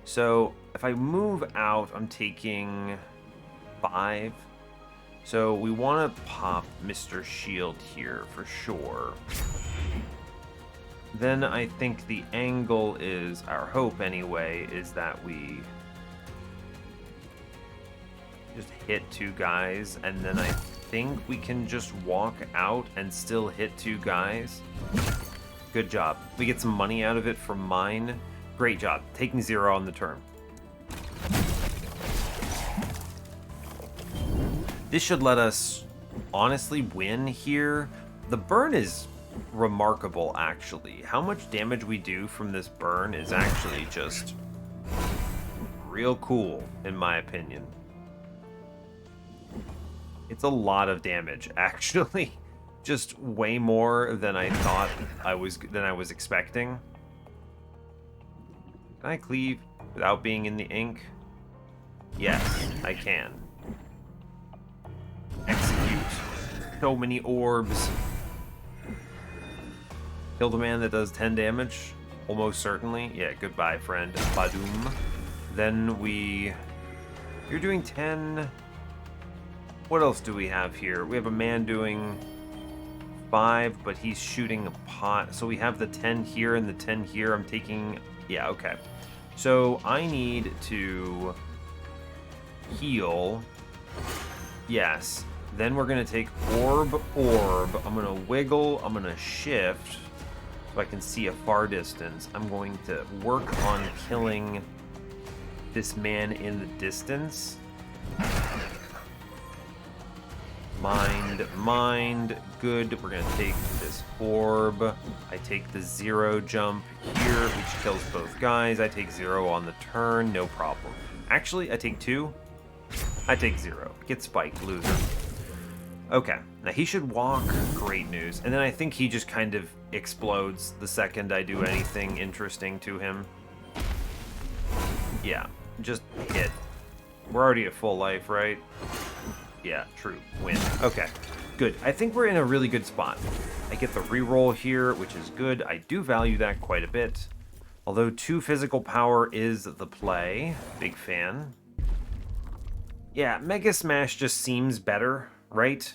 So if I move out, I'm taking 5. So we want to pop Mr. Shield here for sure. Then I think the angle is, our hope anyway, is that we just hit 2 guys, and then I think we can just walk out and still hit 2 guys. Good job. We get some money out of it from mine. Great job. Taking 0 on the turn. This should let us honestly win here. The burn is remarkable, actually. How much damage we do from this burn is actually just real cool, in my opinion. It's a lot of damage, actually. Just way more than I thought I was expecting. Can I cleave without being in the ink? Yes, I can. Execute. So many orbs. Killed a man that does 10 damage. Almost certainly. Yeah, goodbye, friend. Badoom. Then you're doing 10. What else do we have here? We have a man doing 5, but he's shooting a pot. So we have the 10 here and the 10 here. I'm taking... Yeah, okay. So I need to heal. Yes. Then we're going to take orb. I'm going to wiggle. I'm going to shift so I can see a far distance. I'm going to work on killing this man in the distance. Mind. Good. We're going to take this orb. I take the 0 jump here, which kills both guys. I take 0 on the turn. No problem. Actually, I take 2. I take 0. Get spiked, loser. Okay. Now, he should walk. Great news. And then I think he just kind of explodes the second I do anything interesting to him. Yeah. Just hit. We're already at full life, right? Yeah, true. Win. Okay, good. I think we're in a really good spot. I get the reroll here, which is good. I do value that quite a bit. Although 2 physical power is the play. Big fan. Yeah, Mega Smash just seems better, right?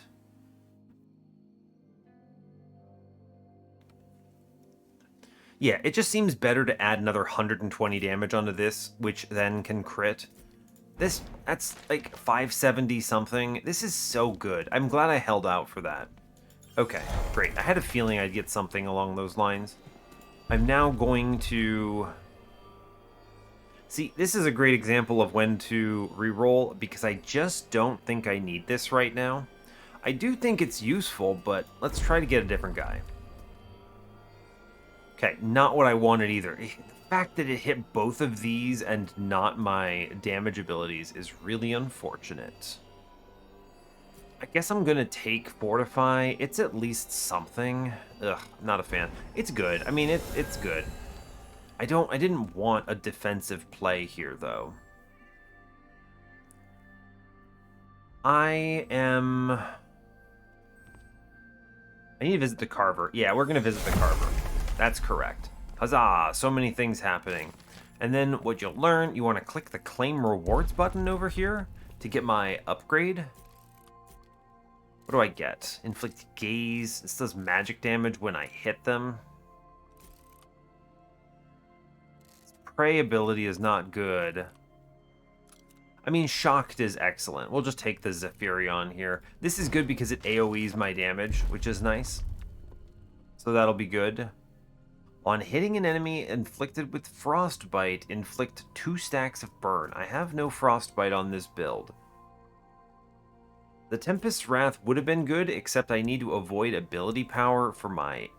Yeah, it just seems better to add another 120 damage onto this, which then can crit. That's like 570 something. This is so good. I'm glad I held out for that. Okay, great. I had a feeling I'd get something along those lines. I'm now going to... See, this is a great example of when to reroll, because I just don't think I need this right now. I do think it's useful, but let's try to get a different guy. Okay, not what I wanted either. The fact that it hit both of these and not my damage abilities is really unfortunate. I guess I'm gonna take Fortify. It's at least something. Ugh, not a fan. It's good. I mean, it's good. I didn't want a defensive play here, though. I need to visit the Carver. Yeah, we're gonna visit the Carver. That's correct. Huzzah! So many things happening. And then what you'll learn, you want to click the Claim Rewards button over here to get my upgrade. What do I get? Inflict Gaze. This does magic damage when I hit them. Prey ability is not good. I mean, Shocked is excellent. We'll just take the Zephyrion here. This is good because it AoEs my damage, which is nice. So that'll be good. On hitting an enemy inflicted with Frostbite, inflict 2 stacks of burn. I have no Frostbite on this build. The Tempest's Wrath would have been good, except I need to avoid ability power for my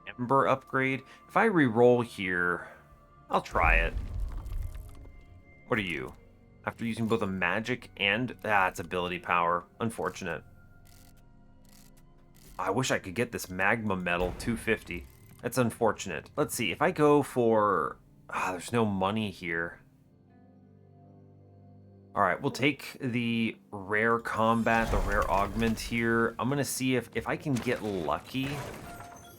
Ember upgrade. If I re-roll here, I'll try it. What are you? After using both a magic and... it's ability power. Unfortunate. I wish I could get this Magma Medal, 250. That's unfortunate. Let's see, if I go for... there's no money here. All right, we'll take the rare combat, the rare augment here. I'm gonna see if I can get lucky.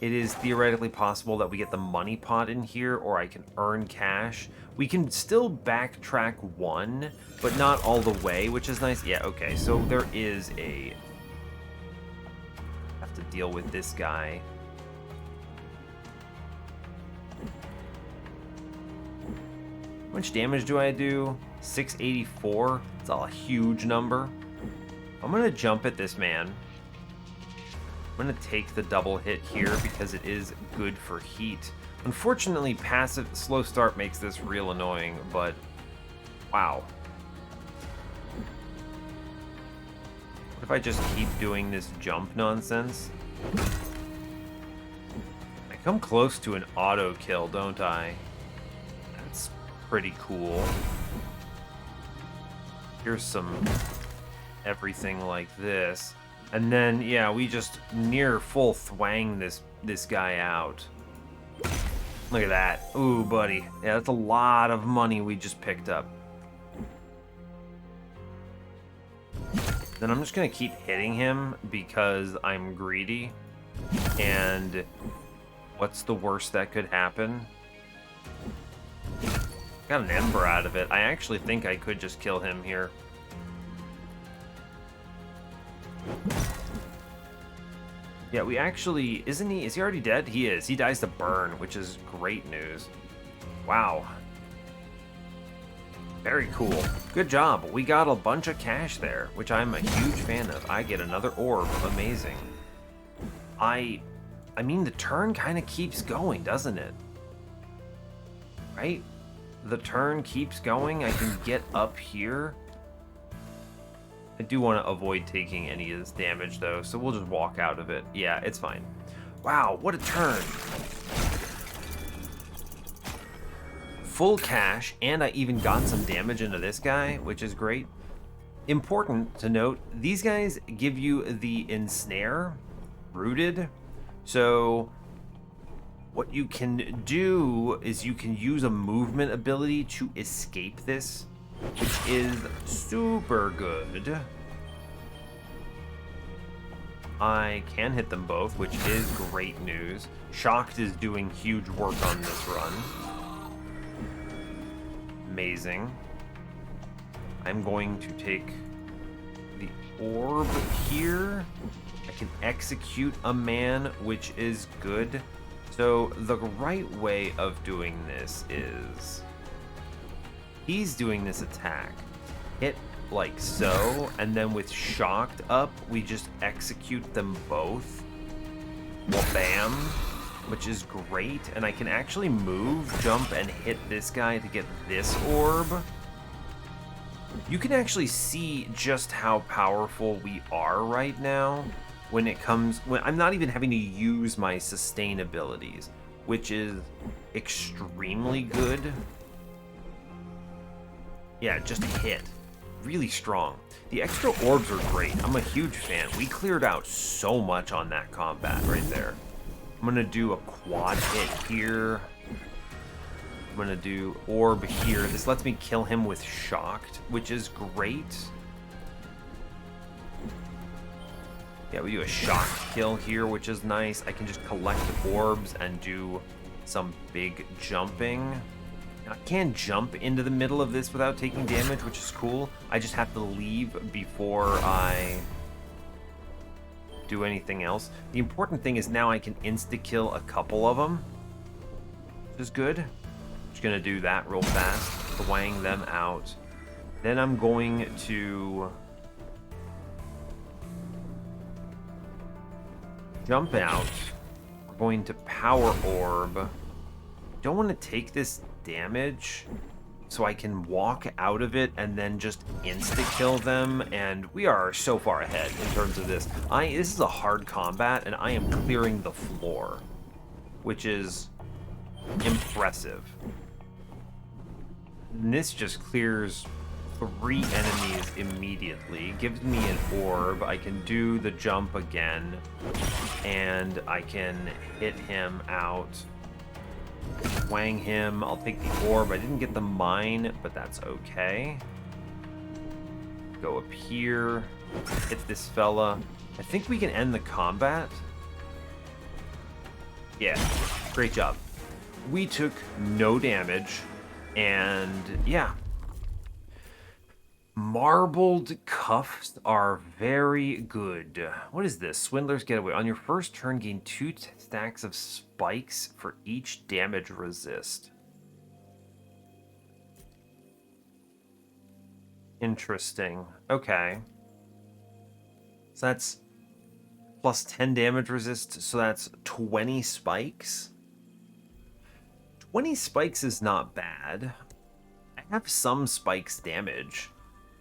It is theoretically possible that we get the money pot in here, or I can earn cash. We can still backtrack one, but not all the way, which is nice. Yeah, okay, so there is a... have to deal with this guy. How much damage do I do? 684? It's a huge number. I'm gonna jump at this man. I'm gonna take the double hit here because it is good for heat. Unfortunately, passive slow start makes this real annoying, but wow. What if I just keep doing this jump nonsense? I come close to an auto kill, don't I? That's pretty cool. Here's some everything like this. And then, yeah, we just near full thwang this guy out. Look at that. Ooh, buddy. Yeah, that's a lot of money we just picked up. Then I'm just going to keep hitting him because I'm greedy. And what's the worst that could happen? Got an ember out of it. I actually think I could just kill him here. Yeah, we actually... isn't he... is he already dead? He is. He dies to burn, which is great news. Wow. Very cool. Good job. We got a bunch of cash there, which I'm a huge fan of. I get another orb. Amazing. I mean, the turn kind of keeps going, doesn't it? Right? The turn keeps going. I can get up here. I do want to avoid taking any of this damage, though, so we'll just walk out of it. Yeah, it's fine. Wow, what a turn. Full cash, and I even got some damage into this guy, which is great. Important to note, these guys give you the ensnare, rooted, so what you can do is you can use a movement ability to escape this, which is super good. I can hit them both, which is great news. Shocked is doing huge work on this run. Amazing. I'm going to take the orb here. I can execute a man, which is good. So the right way of doing this is... he's doing this attack. Hit like so, and then with shocked up, we just execute them both. Well, bam, which is great. And I can actually move, jump, and hit this guy to get this orb. You can actually see just how powerful we are right now when it comes... when I'm not even having to use my sustain abilities, which is extremely good. Yeah, just hit. Really strong. The extra orbs are great. I'm a huge fan. We cleared out so much on that combat right there. I'm gonna do a quad hit here. I'm gonna do orb here. This lets me kill him with shocked, which is great. Yeah, we do a shocked kill here, which is nice. I can just collect orbs and do some big jumping. I can jump into the middle of this without taking damage, which is cool. I just have to leave before I do anything else. The important thing is now I can insta-kill a couple of them, which is good. Just gonna do that real fast, thwang them out. Then I'm going to jump out. We're going to power orb. Don't want to take this damage, so I can walk out of it and then just insta-kill them, and we are so far ahead in terms of this. This is a hard combat, and I am clearing the floor, which is impressive. And this just clears 3 enemies immediately. Gives me an orb. I can do the jump again, and I can hit him out. Wang him. I'll take the orb. I didn't get the mine, but that's okay. Go up here, hit this fella. I think we can end the combat. Yeah, great job. We took no damage, and yeah. Marbled cuffs are very good. What is this? Swindler's Getaway. On your first turn, gain 2 stacks of spikes for each damage resist. Interesting. Okay. So that's plus 10 damage resist, so that's 20 spikes. 20 spikes is not bad. I have some spikes damage.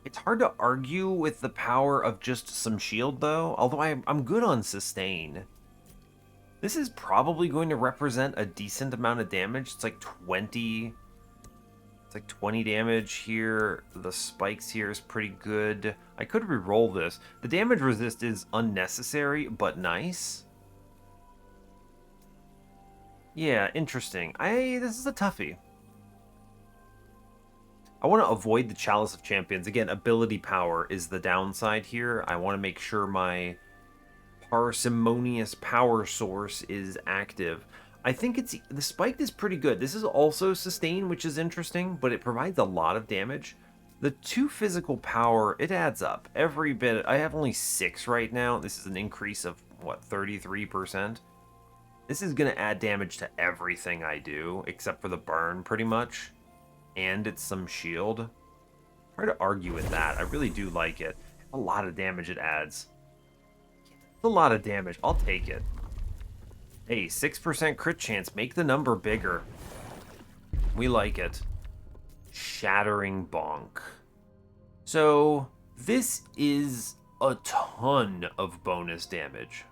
It's hard to argue with the power of just some shield, though, although I'm good on sustain. This is probably going to represent a decent amount of damage. It's like 20... It's like 20 damage here. The spikes here is pretty good. I could re-roll this. The damage resist is unnecessary, but nice. Yeah, interesting. This is a toughie. I want to avoid the Chalice of Champions. Again, ability power is the downside here. I want to make sure my parsimonious power source is active. I think the spike is pretty good. This is also sustain, which is interesting, but it provides a lot of damage. The 2 physical power, it adds up. Every bit. I have only 6 right now. This is an increase of, what, 33%? This is going to add damage to everything I do, except for the burn, pretty much. And it's some shield. Hard to argue with that. I really do like it. A lot of damage it adds. It's a lot of damage. I'll take it. Hey, 6% crit chance. Make the number bigger. We like it. Shattering Bonk. So, this is a ton of bonus damage.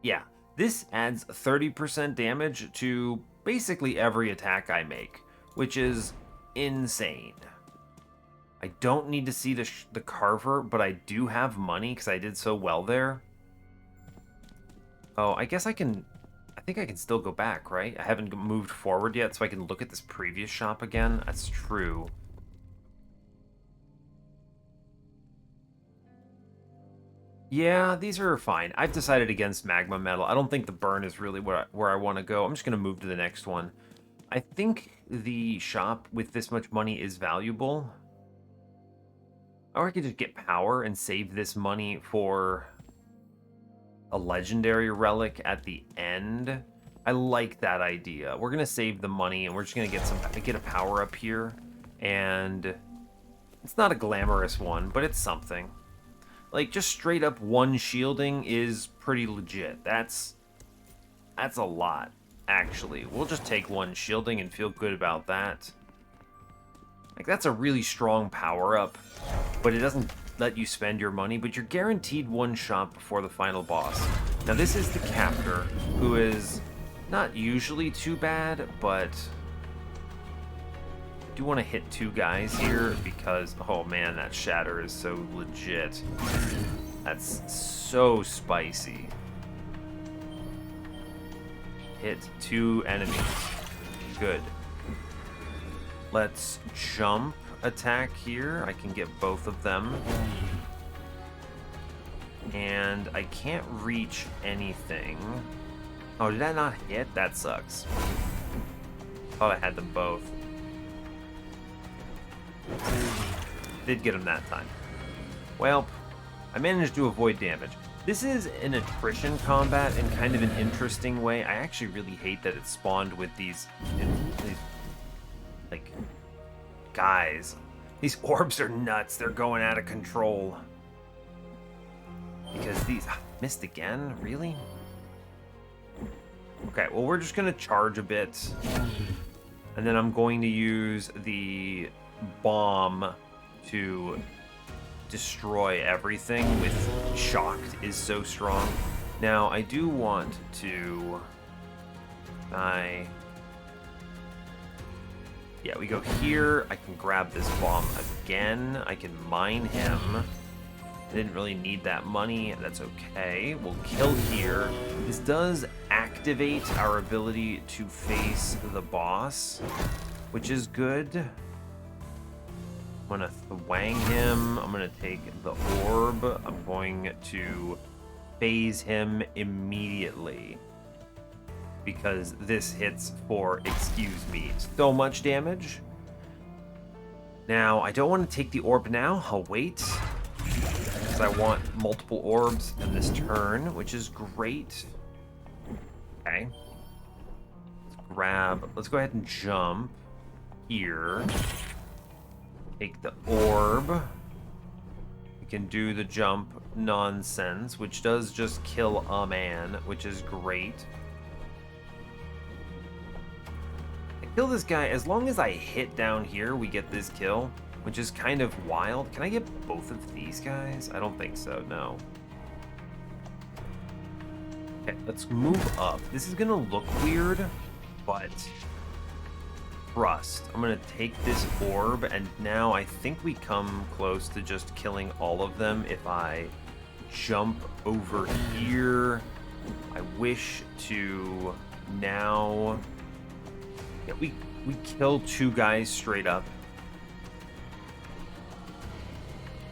Yeah, this adds 30% damage to basically every attack I make, which is insane. I don't need to see the Carver, but I do have money because I did so well there. Oh, I guess I think I can still go back, right? I haven't moved forward yet, so I can look at this previous shop again. That's true. Yeah, these are fine. I've decided against Magma Metal. I don't think the burn is really where I want to go. I'm just going to move to the next one. I think the shop with this much money is valuable. Or I could just get power and save this money for a legendary relic at the end. I like that idea. We're gonna save the money and we're just gonna get a power up here, and it's not a glamorous one, but it's something. Like, just straight up 1 shielding is pretty legit. That's a lot, actually. We'll just take 1 shielding and feel good about that. Like, that's a really strong power up, but it doesn't let you spend your money, but you're guaranteed 1 shot before the final boss. Now, this is the Captor, who is not usually too bad, but I do want to hit 2 guys here because, oh man, that shatter is so legit. That's so spicy. Hit 2 enemies. Good. Let's jump attack here. I can get both of them. And I can't reach anything. Oh, did that not hit? That sucks. Thought I had them both. Did get him that time. Well, I managed to avoid damage. This is an attrition combat in kind of an interesting way. I actually really hate that it spawned with these like, guys. These orbs are nuts. They're going out of control. Because these... missed again? Really? Okay, well, we're just going to charge a bit. And then I'm going to use the bomb to destroy everything with Shocked is so strong. Now, I do want to... Yeah, we go here. I can grab this bomb again. I can mine him. I didn't really need that money. That's okay. We'll kill here. This does activate our ability to face the boss, which is good. I'm gonna thwang him. I'm gonna take the orb. I'm going to phase him immediately, because this hits for, excuse me, so much damage. Now, I don't want to take the orb now. I'll wait, because I want multiple orbs in this turn, which is great. Okay. Let's go ahead and jump here. Take the orb. We can do the jump nonsense, which does just kill a man, which is great. Kill this guy. As long as I hit down here, we get this kill, which is kind of wild. Can I get both of these guys? I don't think so, no. Okay, let's move up. This is gonna look weird, but trust. I'm gonna take this orb, and now I think we come close to just killing all of them if I jump over here. I wish to now... Yeah, we kill 2 guys straight up.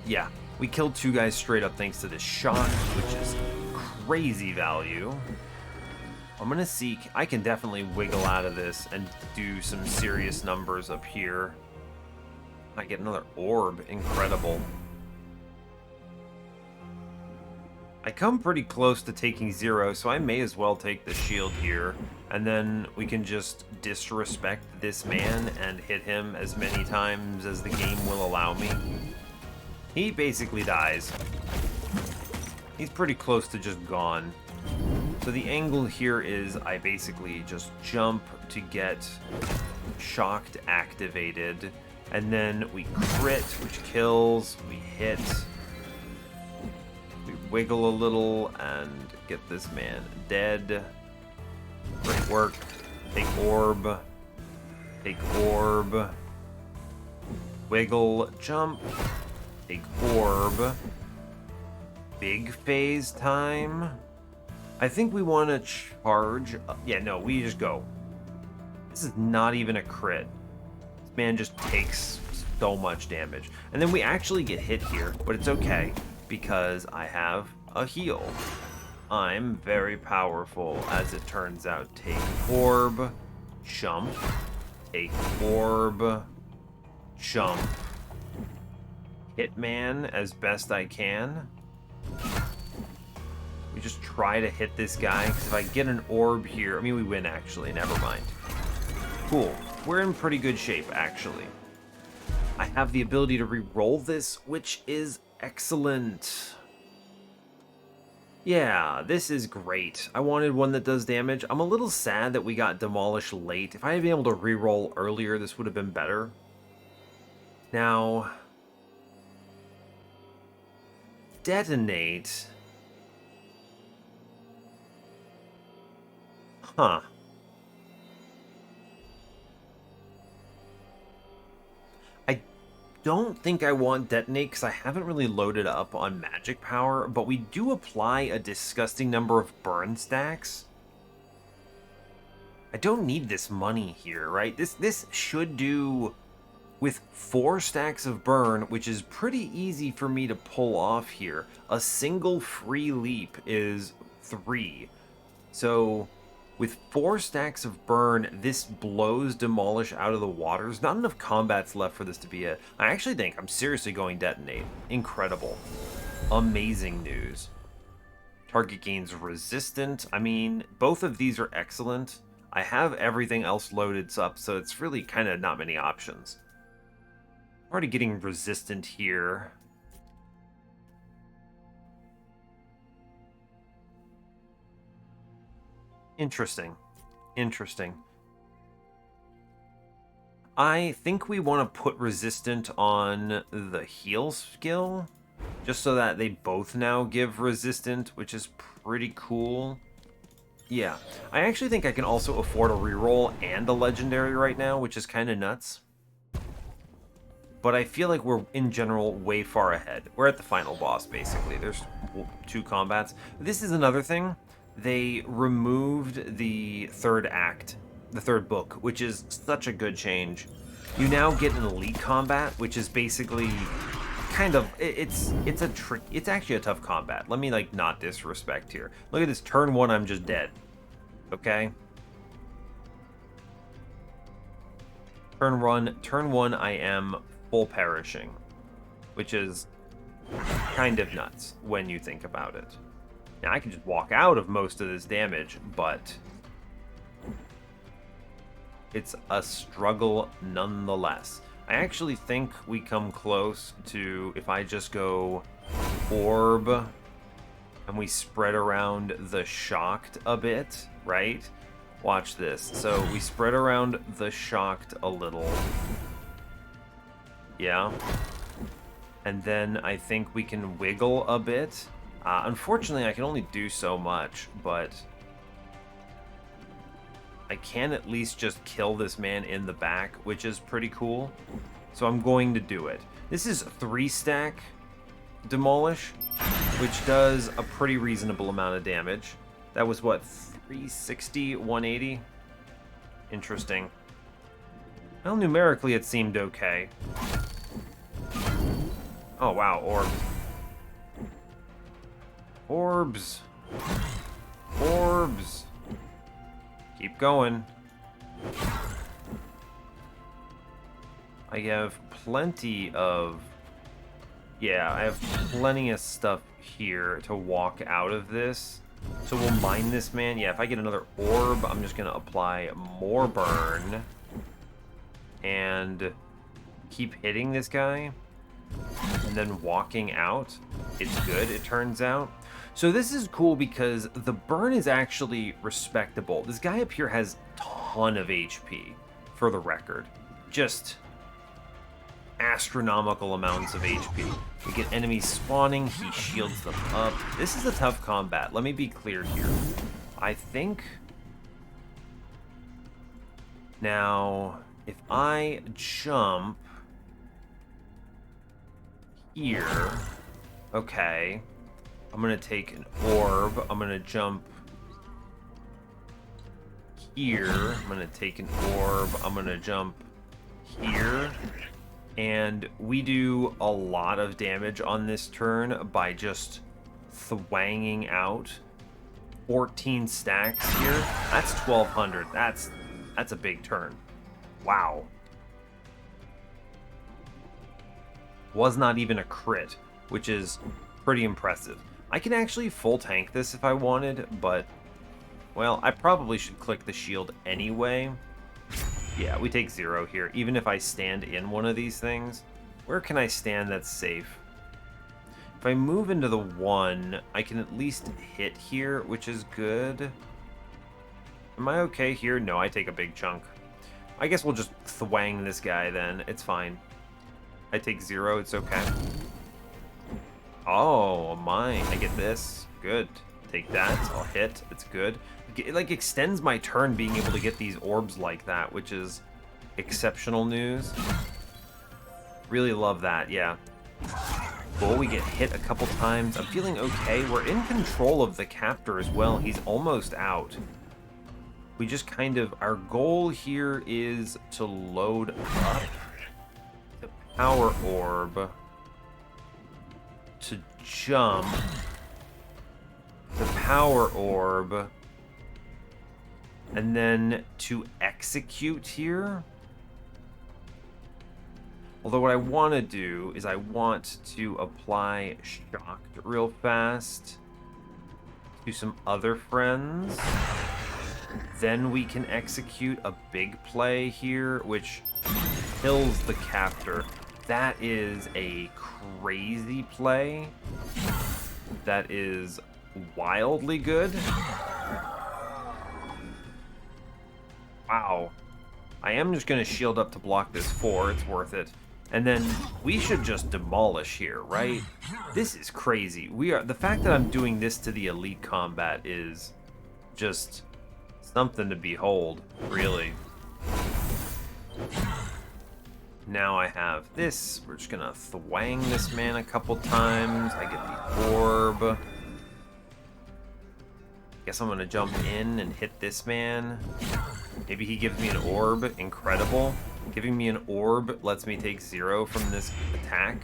Yeah, we killed 2 guys straight up thanks to this shot, which is crazy value. I'm gonna seek... I can definitely wiggle out of this and do some serious numbers up here. I get another orb. Incredible. I come pretty close to taking 0, so I may as well take the shield here. And then we can just disrespect this man and hit him as many times as the game will allow me. He basically dies. He's pretty close to just gone. So the angle here is I basically just jump to get shocked activated. And then we crit, which kills. We hit. We wiggle a little and get this man dead. Great work. Take orb. Take orb. Wiggle, jump. Take orb. Big phase time. I think we want to charge. Yeah, no, we just go. This is not even a crit. This man just takes so much damage. And then we actually get hit here, but it's okay because I have a heal. I'm very powerful, as it turns out. Take orb, jump, take orb, jump, hitman as best I can. We just try to hit this guy, because if I get an orb here, I mean, we win actually, never mind. Cool, we're in pretty good shape actually. I have the ability to re-roll this, which is excellent. Yeah, this is great. I wanted one that does damage. I'm a little sad that we got demolished late. If I had been able to re-roll earlier, this would have been better. Now, detonate. Huh. I don't think I want detonate because I haven't really loaded up on magic power, but we do apply a disgusting number of burn stacks. I don't need this money here, right? This should do with 4 stacks of burn, which is pretty easy for me to pull off here. A single free leap is 3. So with 4 stacks of burn, this blows demolish out of the water. There's not enough combats left for this to be it. I actually think I'm seriously going detonate. Incredible. Amazing news. Target gains resistant. I mean, both of these are excellent. I have everything else loaded up, so it's really kind of not many options. I'm already getting resistant here. Interesting. Interesting. I think we want to put resistant on the heal skill, just so that they both now give resistant, which is pretty cool. Yeah, I actually think I can also afford a reroll and a legendary right now, which is kind of nuts. But I feel like we're, in general, way far ahead. We're at the final boss, basically. There's 2 combats. This is another thing. They removed the 3rd act, the 3rd book, which is such a good change. You now get an elite combat, which is basically kind of, it's actually a tough combat. Let me like not disrespect here. Look at this, turn 1, I'm just dead. Okay? Turn 1, I am full perishing, which is kind of nuts when you think about it. Now I can just walk out of most of this damage, but it's a struggle nonetheless. I actually think we come close to, if I just go orb and we spread around the shocked a bit, right? Watch this. So we spread around the shocked a little. Yeah. And then I think we can wiggle a bit. Unfortunately, I can only do so much, but I can at least just kill this man in the back, which is pretty cool. So I'm going to do it. This is 3-stack demolish, which does a pretty reasonable amount of damage. That was what, 360, 180? Interesting. Well, numerically it seemed okay. Oh wow, orbs. Orbs. Orbs. Keep going. I have plenty of... Yeah, I have plenty of stuff here to walk out of this. So we'll mine this man. Yeah, if I get another orb, I'm just going to apply more burn. And keep hitting this guy. And then walking out. It's good, it turns out. So this is cool because the burn is actually respectable. This guy up here has a ton of HP, for the record. Just astronomical amounts of HP. We get enemies spawning, he shields them up. This is a tough combat, let me be clear here. I think... Now, if I jump here... Okay. I'm gonna take an orb. I'm gonna jump here. I'm gonna take an orb. I'm gonna jump here. And we do a lot of damage on this turn by just thwanging out 14 stacks here. That's 1,200. That's a big turn. Wow. Was not even a crit, which is pretty impressive. I can actually full tank this if I wanted, but, well, I probably should click the shield anyway. Yeah, we take 0 here, even if I stand in one of these things. Where can I stand that's safe? If I move into the 1, I can at least hit here, which is good. Am I okay here? No, I take a big chunk. I guess we'll just thwang this guy then. It's fine. I take 0, it's okay. Oh, mine. I get this. Good. Take that. I'll hit. It's good. It like extends my turn being able to get these orbs like that, which is exceptional news. Really love that, yeah. Cool, we get hit a couple times. I'm feeling okay. We're in control of the captor as well. He's almost out. We just kind of... Our goal here is to load up the power orb to jump the power orb and then to execute here. Although what I want to do is I want to apply shocked real fast to some other friends. Then we can execute a big play here, which kills the captor. That is a crazy play. That is wildly good. Wow. I am just going to shield up to block this 4. It's worth it. And then we should just demolish here, right? This is crazy. The fact that I'm doing this to the elite combat is just something to behold, really. Now I have this. We're just gonna thwang this man a couple times. I get the orb. Guess I'm gonna jump in and hit this man. Maybe he gives me an orb. Incredible. Giving me an orb lets me take 0 from this attack.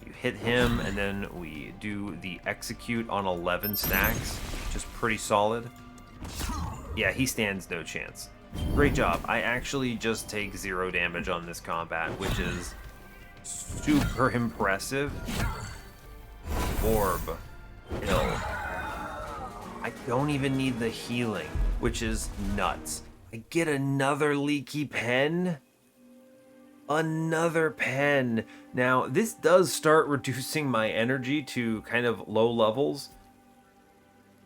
You hit him, and then we do the execute on 11 stacks, which is pretty solid. Yeah, he stands no chance. Great job. I actually just take 0 damage on this combat, which is super impressive. Orb. Kill. I don't even need the healing, which is nuts. I get another leaky pen? Another pen. Now, this does start reducing my energy to kind of low levels.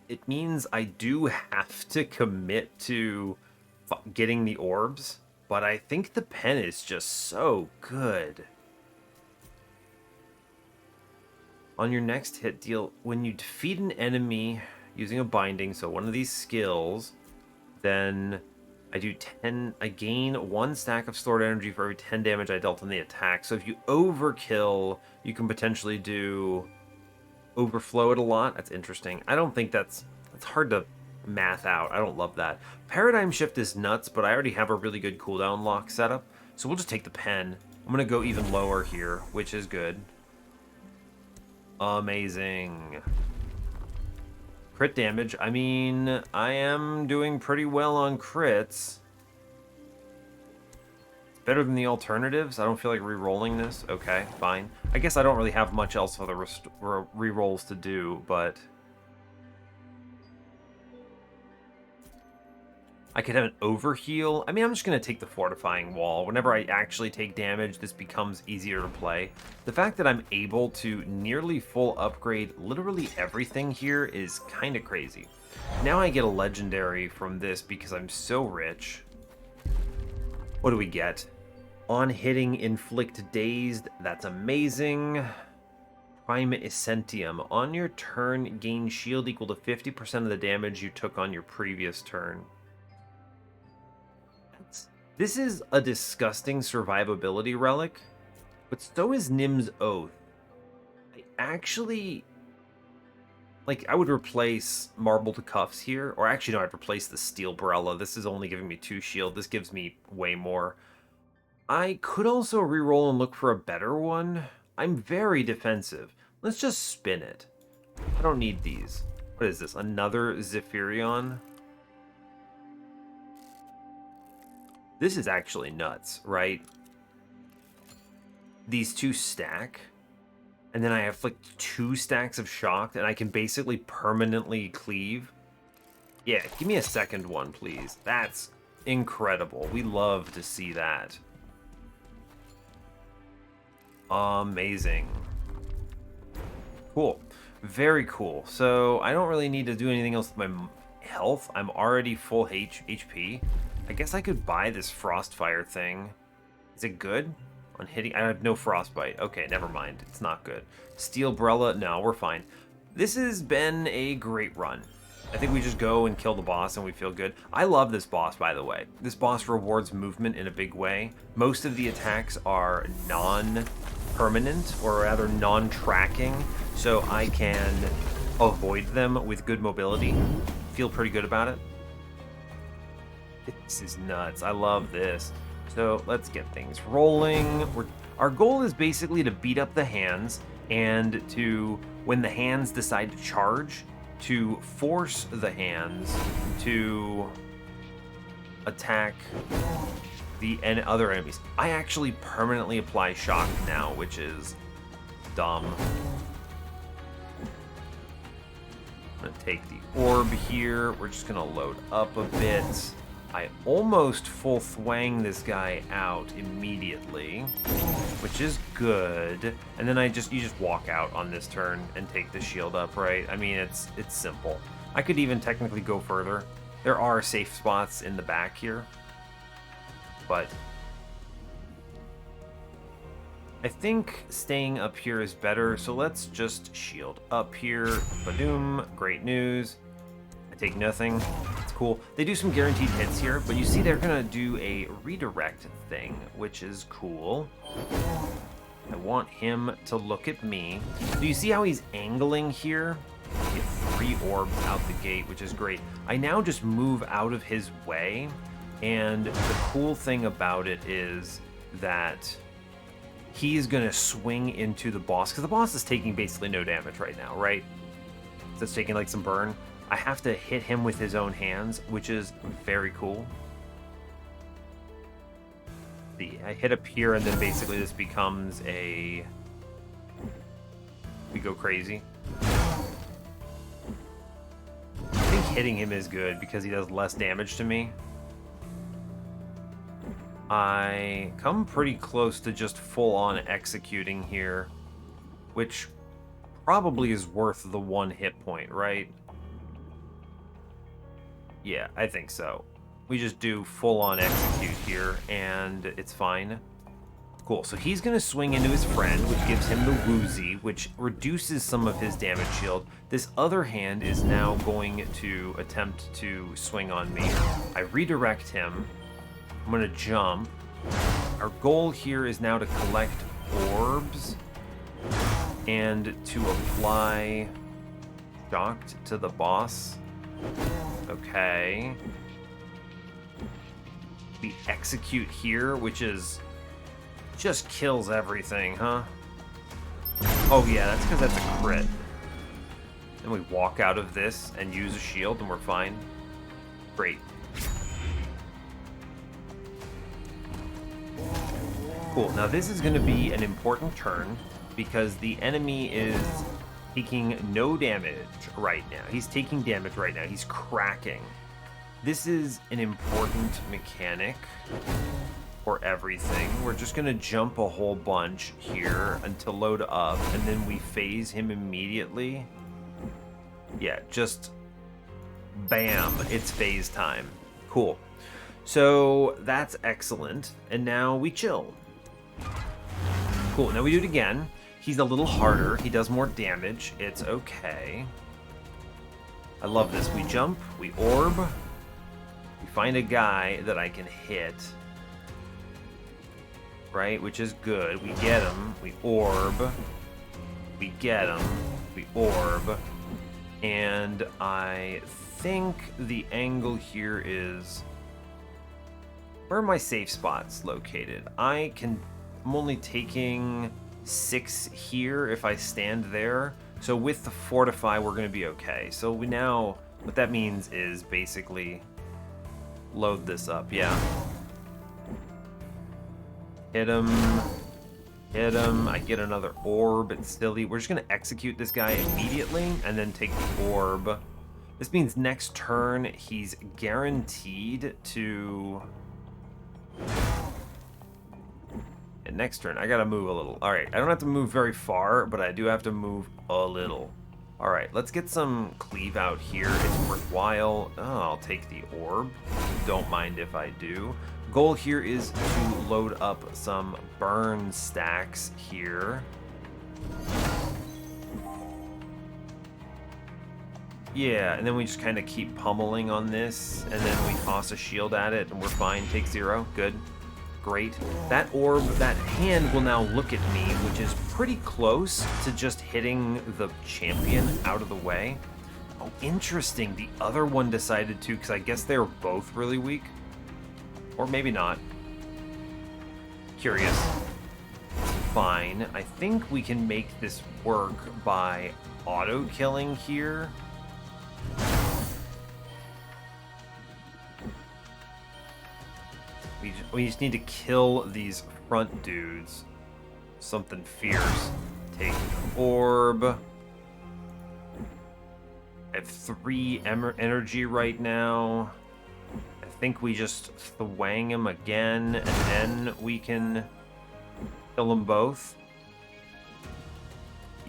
It means I do have to commit to getting the orbs, but I think the pen is just so good. On your next hit deal, when you defeat an enemy using a binding, so one of these skills, then I gain 1 stack of stored energy for every 10 damage I dealt on the attack. So if you overkill, you can potentially overflow it a lot. That's interesting. I don't think that's hard to math out. I don't love that. Paradigm Shift is nuts, but I already have a really good cooldown lock setup. So we'll just take the pen. I'm going to go even lower here, which is good. Amazing. Crit damage. I mean, I am doing pretty well on crits. It's better than the alternatives. I don't feel like re-rolling this. Okay, fine. I guess I don't really have much else for the re-rolls to do, but I could have an overheal. I mean, I'm just going to take the Fortifying Wall. Whenever I actually take damage, this becomes easier to play. The fact that I'm able to nearly full upgrade literally everything here is kind of crazy. Now I get a legendary from this because I'm so rich. What do we get? On hitting, inflict dazed. That's amazing. Prime Essentium. On your turn, gain shield equal to 50% of the damage you took on your previous turn. This is a disgusting survivability relic, but so is Nim's Oath. I actually, I would replace Marbled Cuffs here, or actually no, I'd replace the Steel Barella. This is only giving me 2 shield. This gives me way more. I could also reroll and look for a better one. I'm very defensive. Let's just spin it. I don't need these. What is this? Another Zephyrion? This is actually nuts, right? These 2 stack, and then I have 2 stacks of shocked, and I can basically permanently cleave. Yeah, give me a second one, please. That's incredible. We love to see that. Amazing. Cool. Very cool. So I don't really need to do anything else with my health. I'm already full HP. I guess I could buy this Frostfire thing. Is it good? On hitting, I have no Frostbite. Okay, never mind. It's not good. Steel Brella, no, we're fine. This has been a great run. I think we just go and kill the boss and we feel good. I love this boss, by the way. This boss rewards movement in a big way. Most of the attacks are non-permanent, or rather non-tracking, so I can avoid them with good mobility. Feel pretty good about it. This is nuts. I love this. So let's get things rolling. Our goal is basically to beat up the hands and to, when the hands decide to charge, to force the hands to attack the other enemies. I actually permanently apply shock now, which is dumb. I'm gonna take the orb here. We're just gonna load up a bit. I almost full thwang this guy out immediately, which is good. And then you just walk out on this turn and take the shield up, right? I mean, it's simple. I could even technically go further. There are safe spots in the back here, but I think staying up here is better. So let's just shield up here. Badoom, great news. I take nothing. It's cool. They do some guaranteed hits here, but you see they're gonna do a redirect thing, which is cool. I want him to look at me. Do you see how he's angling here? Get 3 orbs out the gate, which is great. I now just move out of his way, and the cool thing about it is that he's going to swing into the boss, because the boss is taking basically no damage right now, right? So it's taking like some burn. I have to hit him with his own hands, which is very cool. See, I hit up here, and then basically this becomes a... We go crazy. I think hitting him is good because he does less damage to me. I come pretty close to just full-on executing here, which probably is worth the 1 hit point, right? Yeah, I think so. We just do full-on execute here, and it's fine. Cool, so he's going to swing into his friend, which gives him the woozy, which reduces some of his damage shield. This other hand is now going to attempt to swing on me. I redirect him. I'm going to jump. Our goal here is now to collect orbs and to apply shocked to the boss. Okay. We execute here, which is just kills everything, huh? Oh yeah, that's because that's a crit. Then we walk out of this and use a shield and we're fine. Great. Cool, now this is going to be an important turn because the enemy is taking no damage right now. He's taking damage right now. He's cracking. This is an important mechanic for everything. We're just going to jump a whole bunch here until load up, and then we phase him immediately. Yeah, just bam, it's phase time. Cool. So that's excellent, and now we chill. Cool, now we do it again. He's a little harder. He does more damage. It's okay. I love this. We jump, we orb, we find a guy that I can hit. Right, which is good. We get him, we orb, we get him, we orb, and I think the angle here is... Where are my safe spots located? I'm only taking 6 here if I stand there. So with the fortify, we're going to be okay. So we now, what that means is basically load this up, yeah? Hit him. Hit him. I get another orb. It's silly. We're just going to execute this guy immediately and then take the orb. This means next turn, he's guaranteed to... And next turn, I gotta move a little. Alright, I don't have to move very far, but I do have to move a little. Alright, let's get some cleave out here. It's worthwhile. Oh, I'll take the orb. Don't mind if I do. Goal here is to load up some burn stacks here. Yeah, and then we just kind of keep pummeling on this, and then we toss a shield at it, and we're fine. Take 0. Good. Great. That orb, that hand will now look at me, which is pretty close to just hitting the champion out of the way. Oh, interesting. The other one decided to, because I guess they were both really weak. Or maybe not. Curious. Fine. I think we can make this work by auto-killing here. We just need to kill these front dudes. Something fierce. Take the orb. I have 3 energy right now. I think we just thwang him again, and then we can kill them both.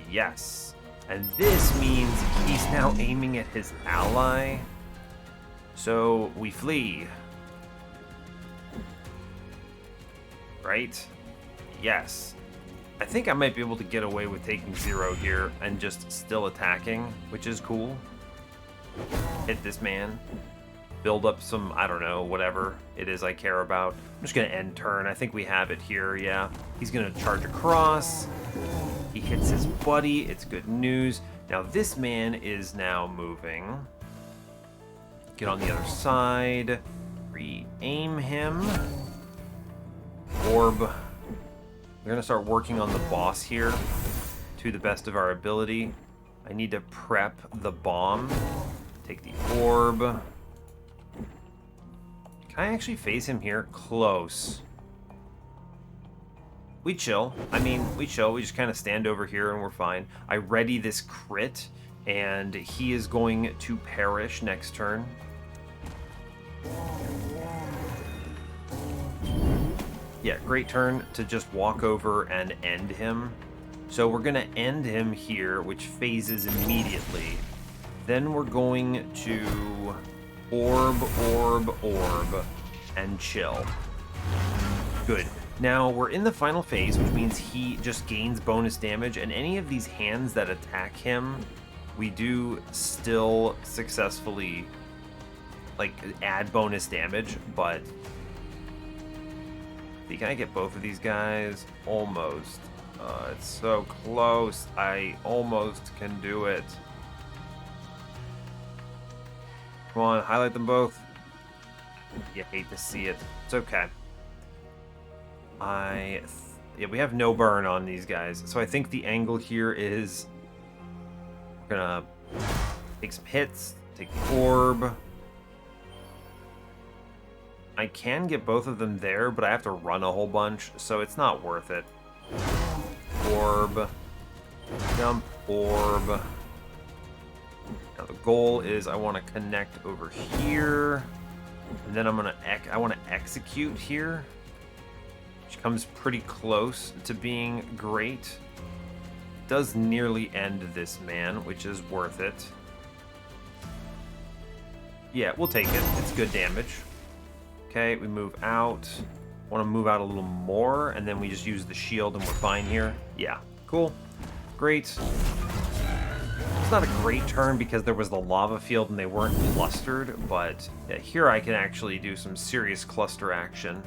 Yes. And this means he's now aiming at his ally. So we flee. Right? Yes. I think I might be able to get away with taking 0 here and just still attacking, which is cool. Hit this man. Build up some, I don't know, whatever it is I care about. I'm just going to end turn. I think we have it here, yeah. He's going to charge across. He hits his buddy. It's good news. Now this man is now moving. Get on the other side. Re-aim him. Orb. We're going to start working on the boss here to the best of our ability. I need to prep the bomb. Take the orb. Can I actually phase him here? Close. We chill. I mean, we chill. We just kind of stand over here and we're fine. I ready this crit, and he is going to perish next turn. Yeah, great turn to just walk over and end him. So we're going to end him here, which phases immediately. Then we're going to orb, and chill. Good. Now, we're in the final phase, which means he just gains bonus damage, and any of these hands that attack him, we do still successfully, like, add bonus damage, but... Can I get both of these guys? Almost. It's so close. I almost can do it. Come on, highlight them both. You hate to see it. It's okay. Yeah, we have no burn on these guys. So I think the angle here is... We're gonna take some hits, take the orb. I can get both of them there, but I have to run a whole bunch, so it's not worth it. Orb. Jump. Orb. Now the goal is I want to connect over here, and then I want to execute here, which comes pretty close to being great. Does nearly end this man, which is worth it. Yeah, we'll take it. It's good damage. Okay, we move out. Want to move out a little more, and then we just use the shield and we're fine here. Yeah, cool. Great. It's not a great turn because there was the lava field and they weren't clustered, but yeah, here I can actually do some serious cluster action.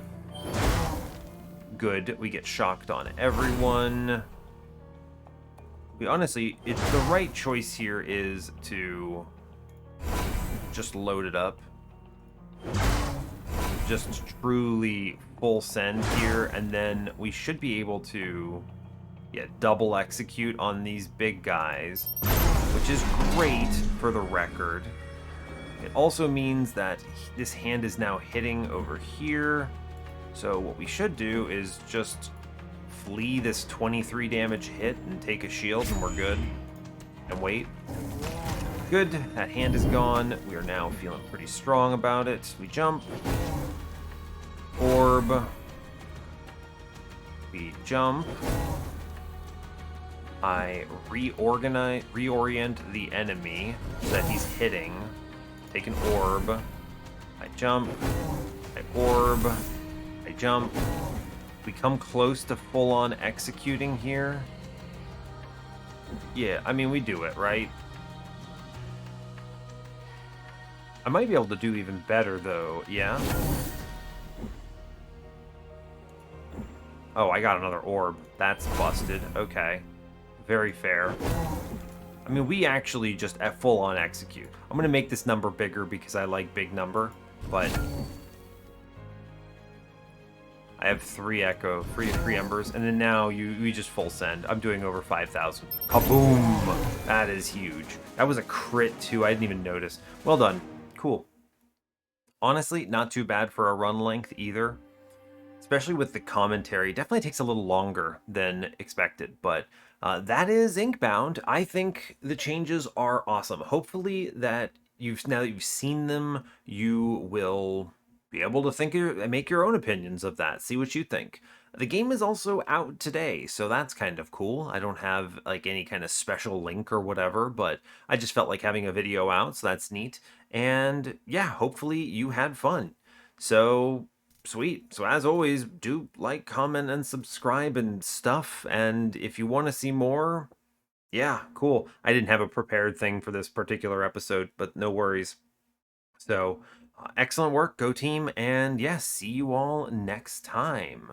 Good. We get shocked on everyone. We honestly, the right choice here is to just load it up. Just truly full send here, and then we should be able to double execute on these big guys, which is great for the record. It also means that this hand is now hitting over here, so what we should do is just flee this 23 damage hit and take a shield, and we're good. And wait. Good, that hand is gone. We are now feeling pretty strong about it. We jump. Orb. We jump. I reorient the enemy that he's hitting. Take an orb. I jump. I orb. I jump. We come close to full-on executing here. Yeah, I mean, we do it, right? I might be able to do even better, though. Yeah? Oh, I got another orb. That's busted. Okay. Very fair. I mean, we actually just at full-on execute. I'm going to make this number bigger because I like big number, but... I have 3 echo, 3 embers, and then now we just full send. I'm doing over 5,000. Kaboom! That is huge. That was a crit, too. I didn't even notice. Well done. Cool. Honestly, not too bad for a run length either. Especially with the commentary. Definitely takes a little longer than expected, but that is Inkbound. I think the changes are awesome. Hopefully that now that you've seen them, you will be able to make your own opinions of that. See what you think. The game is also out today, so that's kind of cool. I don't have like any kind of special link or whatever, but I just felt like having a video out, so that's neat. And yeah, hopefully you had fun. So sweet. So as always, do like, comment, and subscribe and stuff. And if you want to see more, yeah, cool. I didn't have a prepared thing for this particular episode, but no worries. So excellent work, go team, and yeah, see you all next time.